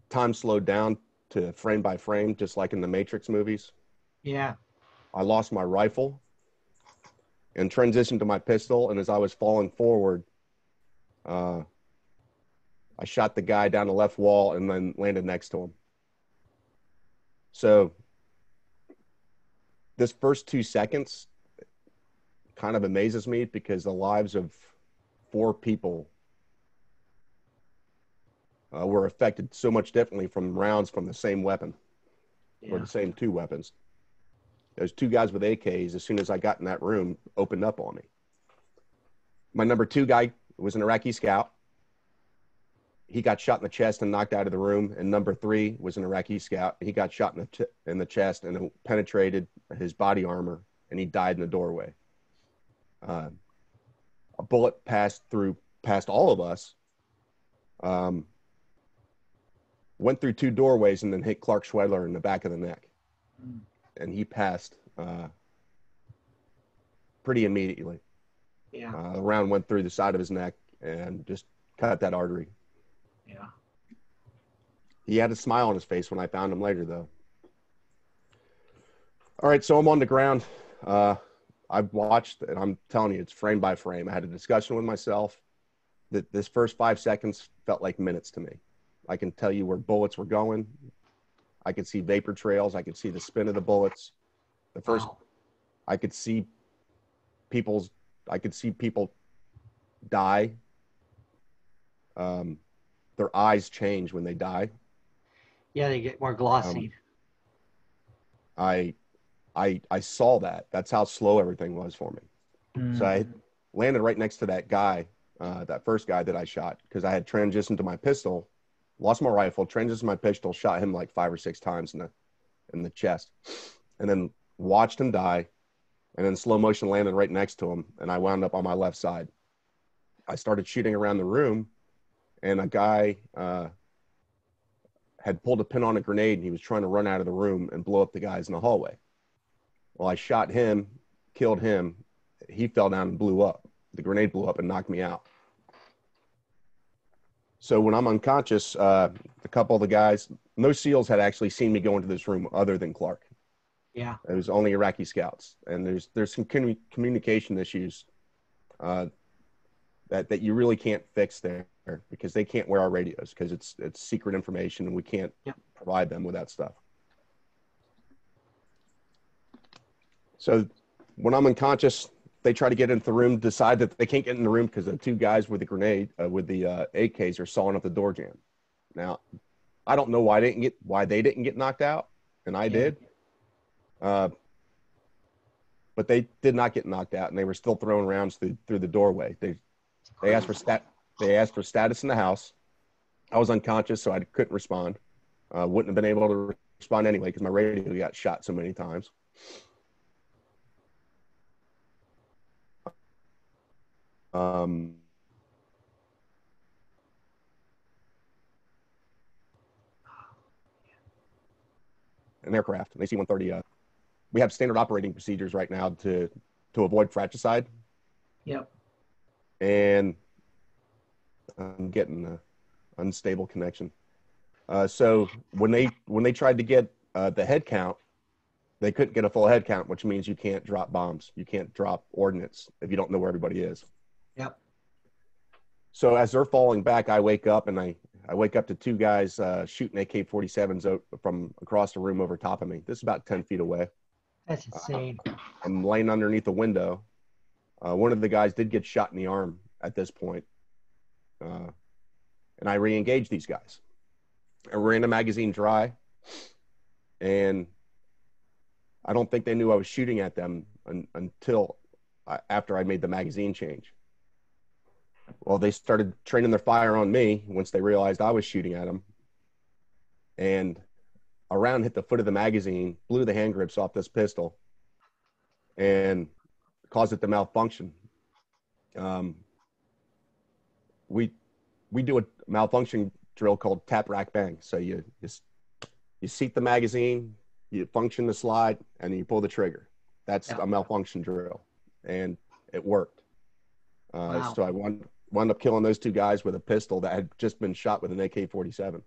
Time slowed down to frame by frame, just like in the Matrix movies. Yeah. I lost my rifle and transitioned to my pistol. And as I was falling forward, I shot the guy down the left wall and then landed next to him. So this first 2 seconds kind of amazes me because the lives of 4 people were affected so much differently from rounds from the same weapon, or the same 2 weapons. Those 2 guys with AKs, as soon as I got in that room, opened up on me. My number 2 guy was an Iraqi scout. He got shot in the chest and knocked out of the room. And number 3 was an Iraqi scout. He got shot in the chest and it penetrated his body armor, and he died in the doorway. A bullet passed past all of us, went through 2 doorways, and then hit Clark Schwedler in the back of the neck. And he passed pretty immediately. Yeah. The round went through the side of his neck and just cut that artery. Yeah. He had a smile on his face when I found him later, though. All right, so I'm on the ground. I've watched, and I'm telling you, it's frame by frame. I had a discussion with myself that this first 5 seconds felt like minutes to me. I can tell you where bullets were going. I could see vapor trails. I could see the spin of the bullets. The first, Wow. I could see people die. Their eyes change when they die. Yeah, they get more glossy. I saw that. That's how slow everything was for me. So I landed right next to that guy, that first guy that I shot, because I had transitioned to my pistol, lost my rifle, transitioned to my pistol, shot him like 5 or 6 times in the chest, and then watched him die, and then slow motion landed right next to him, and I wound up on my left side. I started shooting around the room, and a guy had pulled a pin on a grenade, and he was trying to run out of the room and blow up the guys in the hallway. Well, I shot him, killed him. He fell down and blew up. The grenade blew up and knocked me out. So when I'm unconscious, a couple of the guys, no SEALs had actually seen me go into this room other than Clark. Yeah. It was only Iraqi scouts. And there's some communication issues that you really can't fix there, because they can't wear our radios, because it's secret information and we can't provide them with that stuff. So when I'm unconscious, they try to get into the room, decide that they can't get in the room because the 2 guys with the grenade, with the AKs, are sawing up the door jamb. Now, I don't know why they didn't get knocked out, and I did. But they did not get knocked out, and they were still throwing rounds through the doorway. They asked for status in the house. I was unconscious, so I couldn't respond. Wouldn't have been able to respond anyway because my radio got shot so many times. An aircraft, an AC-130. We have standard operating procedures right now to avoid fratricide. Yep. And I'm getting an unstable connection. So when they tried to get the head count, they couldn't get a full head count, which means you can't drop bombs. You can't drop ordnance if you don't know where everybody is. Yep. So as they're falling back, I wake up, and I wake up to 2 guys shooting AK-47s from across the room over top of me. This is about 10 feet away. That's insane. I'm laying underneath the window. One of the guys did get shot in the arm at this point. And I re-engaged these guys. I ran the magazine dry, and I don't think they knew I was shooting at them until after I made the magazine change. Well, they started training their fire on me once they realized I was shooting at them. And a round hit the foot of the magazine, blew the hand grips off this pistol, and caused it to malfunction. We do a malfunction drill called tap, rack, bang. So you seat the magazine, you function the slide, and you pull the trigger. That's a malfunction drill, and it worked. Wow. So I wound up killing those 2 guys with a pistol that had just been shot with an AK-47.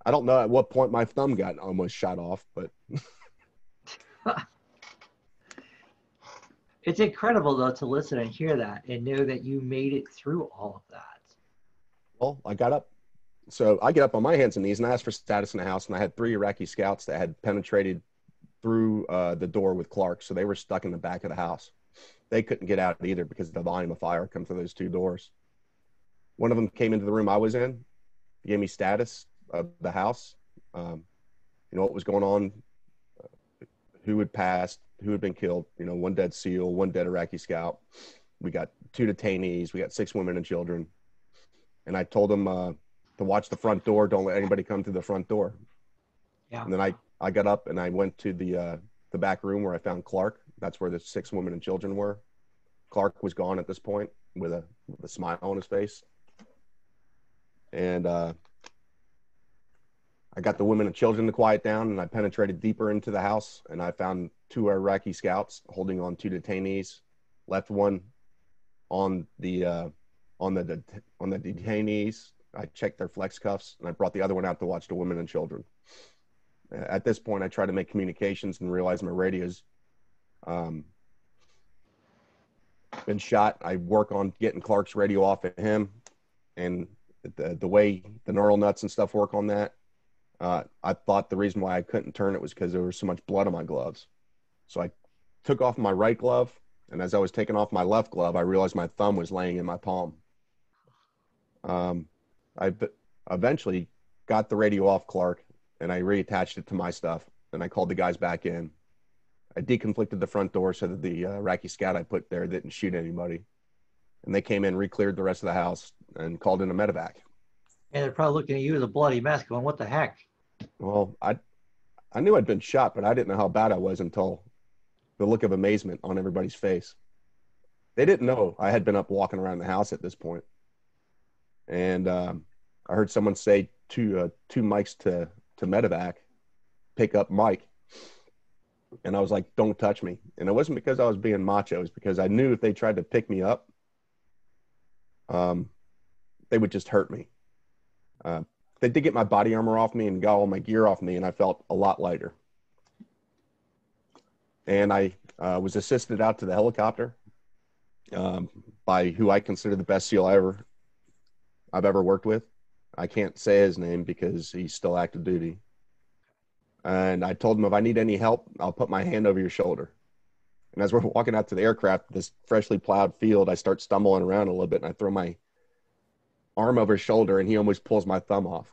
I don't know at what point my thumb got almost shot off, but it's incredible though to listen and hear that and know that you made it through all of that. Well, I got up. So I get up on my hands and knees and I asked for status in the house, and I had 3 Iraqi scouts that had penetrated through the door with Clark, so they were stuck in the back of the house. They couldn't get out either because of the volume of fire come through those 2 doors. One of them came into the room I was in, gave me status of the house, what was going on, who had passed, who had been killed, 1 dead SEAL, 1 dead Iraqi scout. We got 2 detainees, we got 6 women and children. And I told them to watch the front door, don't let anybody come through the front door. Yeah. And then I got up and I went to the back room where I found Clark. That's where the 6 women and children were. Clark was gone at this point with a smile on his face. And I got the women and children to quiet down, and I penetrated deeper into the house, and I found 2 Iraqi scouts holding on 2 detainees. Left one on the detainees. I checked their flex cuffs, and I brought the other one out to watch the women and children. At this point, I tried to make communications and realized my radio's been shot. I work on getting Clark's radio off of him, and the way the neural nuts and stuff work on that, I thought the reason why I couldn't turn it was because there was so much blood on my gloves. So I took off my right glove, and as I was taking off my left glove, I realized my thumb was laying in my palm. I eventually got the radio off Clark, and I reattached it to my stuff, and I called the guys back in. I deconflicted the front door so that the Iraqi scout I put there didn't shoot anybody. And they came in, re-cleared the rest of the house, and called in a medevac. And they're probably looking at you with a bloody mess going, what the heck? Well, I knew I'd been shot, but I didn't know how bad I was until the look of amazement on everybody's face. They didn't know I had been up walking around the house at this point. And I heard someone say two mics to medevac, pick up Mike. And I was like, don't touch me. And it wasn't because I was being macho. It was because I knew if they tried to pick me up, they would just hurt me. They did get my body armor off me and got all my gear off me, and I felt a lot lighter. And I was assisted out to the helicopter by who I consider the best SEAL I've ever worked with. I can't say his name because he's still active duty. And I told him, if I need any help, I'll put my hand over your shoulder. And as we're walking out to the aircraft, this freshly plowed field, I start stumbling around a little bit, and I throw my arm over his shoulder, and he almost pulls my thumb off.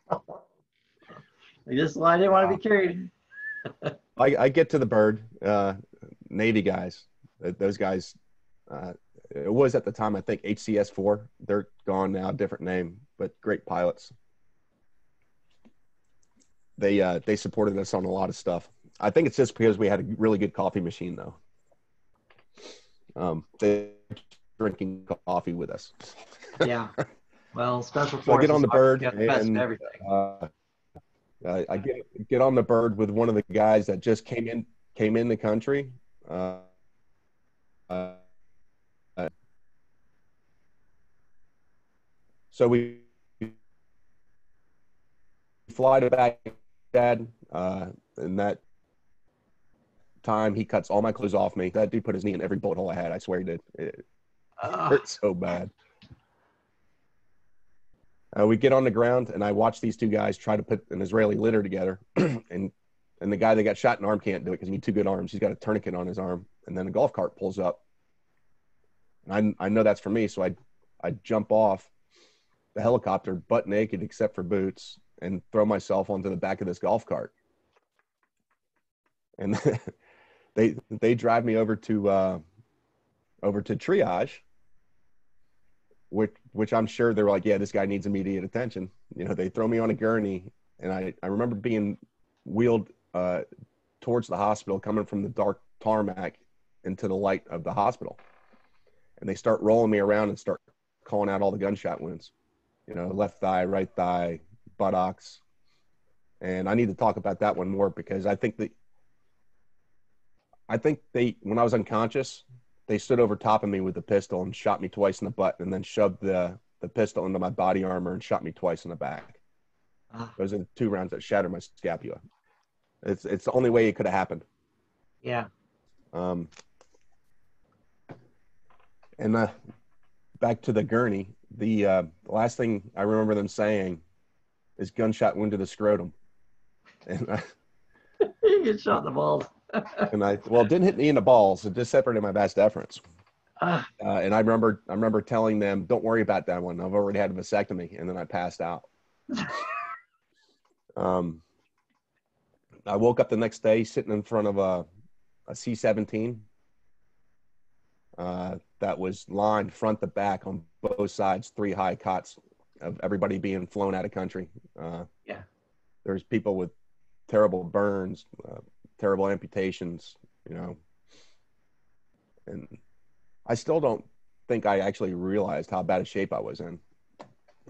I didn't want to be carried. I get to the bird, Navy guys. Those guys, it was at the time, I think, HCS-4. They're gone now, different name, but great pilots. They supported us on a lot of stuff. I think it's just because we had a really good coffee machine, though. They drinking coffee with us. Yeah. Well, special forces. So I get on the bird, and everything. I get on the bird with one of the guys that just came in the country. So we fly to Baghdad, and that time he cuts all my clothes off me. That dude put his knee in every bullet hole I had. I swear he did. It hurt so bad. We get on the ground, and I watch these two guys try to put an Israeli litter together, and the guy that got shot in the arm can't do it because he needs two good arms. He's got a tourniquet on his arm, and then a golf cart pulls up. And I know that's for me, so I jump off the helicopter butt naked except for boots and throw myself onto the back of this golf cart. And they drive me over to Triage, which I'm sure they're like, yeah, this guy needs immediate attention. You know, they throw me on a gurney, and I remember being wheeled towards the hospital, coming from the dark tarmac into the light of the hospital. And they start rolling me around and start calling out all the gunshot wounds, you know, left thigh, right thigh, buttocks. And I need to talk about that one more because I think when I was unconscious, they stood over top of me with a pistol and shot me twice in the butt, and then shoved the pistol into my body armor and shot me twice in the back. Those are the 2 rounds that shattered my scapula. It's the only way it could have happened. Yeah. And back to the gurney, the last thing I remember them saying is gunshot wound to the scrotum. And You get shot in the balls. and it didn't hit me in the balls. It just separated my vas deferens. And I remember telling them, don't worry about that one. I've already had a vasectomy. And then I passed out. I woke up the next day sitting in front of a C-17 that was lined front to back on both sides, 3 high cots of everybody being flown out of country. Yeah. There's people with terrible burns, terrible amputations, you know. And I still don't think I actually realized how bad a shape I was in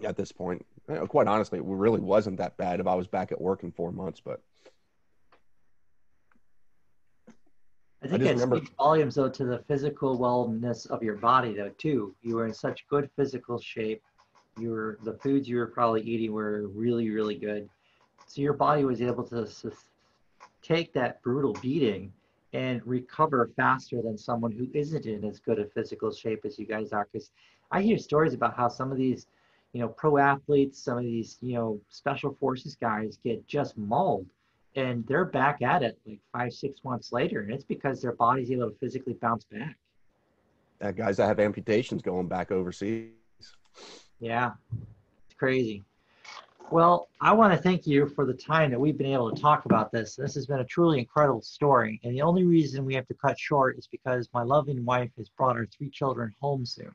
at this point. You know, quite honestly, it really wasn't that bad if I was back at work in 4 months, but I think it speaks volumes, though, to the physical wellness of your body, though, too. You were in such good physical shape. The foods you were probably eating were really, really good. So your body was able to take that brutal beating and recover faster than someone who isn't in as good a physical shape as you guys are. Because I hear stories about how some of these, pro athletes, some of these, special forces guys get just mauled and they're back at it like 5, 6 months later. And it's because their body's able to physically bounce back. Guys that have amputations going back overseas. Yeah, it's crazy. Well, I want to thank you for the time that we've been able to talk about this. This has been a truly incredible story. And the only reason we have to cut short is because my loving wife has brought her 3 children home soon.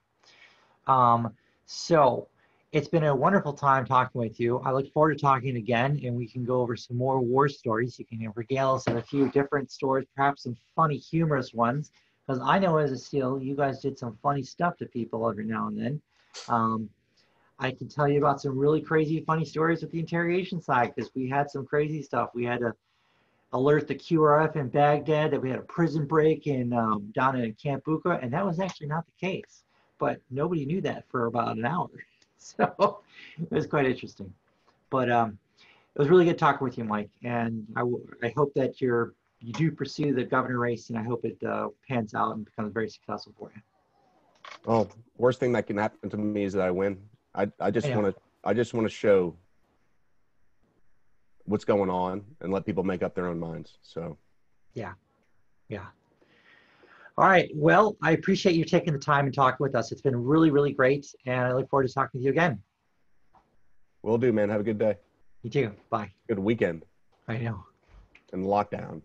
So it's been a wonderful time talking with you. I look forward to talking again, and we can go over some more war stories. You can regale us of a few different stories, perhaps some funny, humorous ones. Because I know as a SEAL, you guys did some funny stuff to people every now and then. I can tell you about some really crazy, funny stories with the interrogation side, because we had some crazy stuff. We had to alert the QRF in Baghdad that we had a prison break in down in Camp Bucca, and that was actually not the case. But nobody knew that for about an hour. So it was quite interesting. But it was really good talking with you, Mike. And I hope that you do pursue the governor race, and I hope it pans out and becomes very successful for you. Oh, worst thing that can happen to me is that I win. I just want to show what's going on and let people make up their own minds. So yeah. All right. Well, I appreciate you taking the time and talking with us. It's been really, really great. And I look forward to talking with you again. Will do, man. Have a good day. You too. Bye. Good weekend. I know. And lockdown.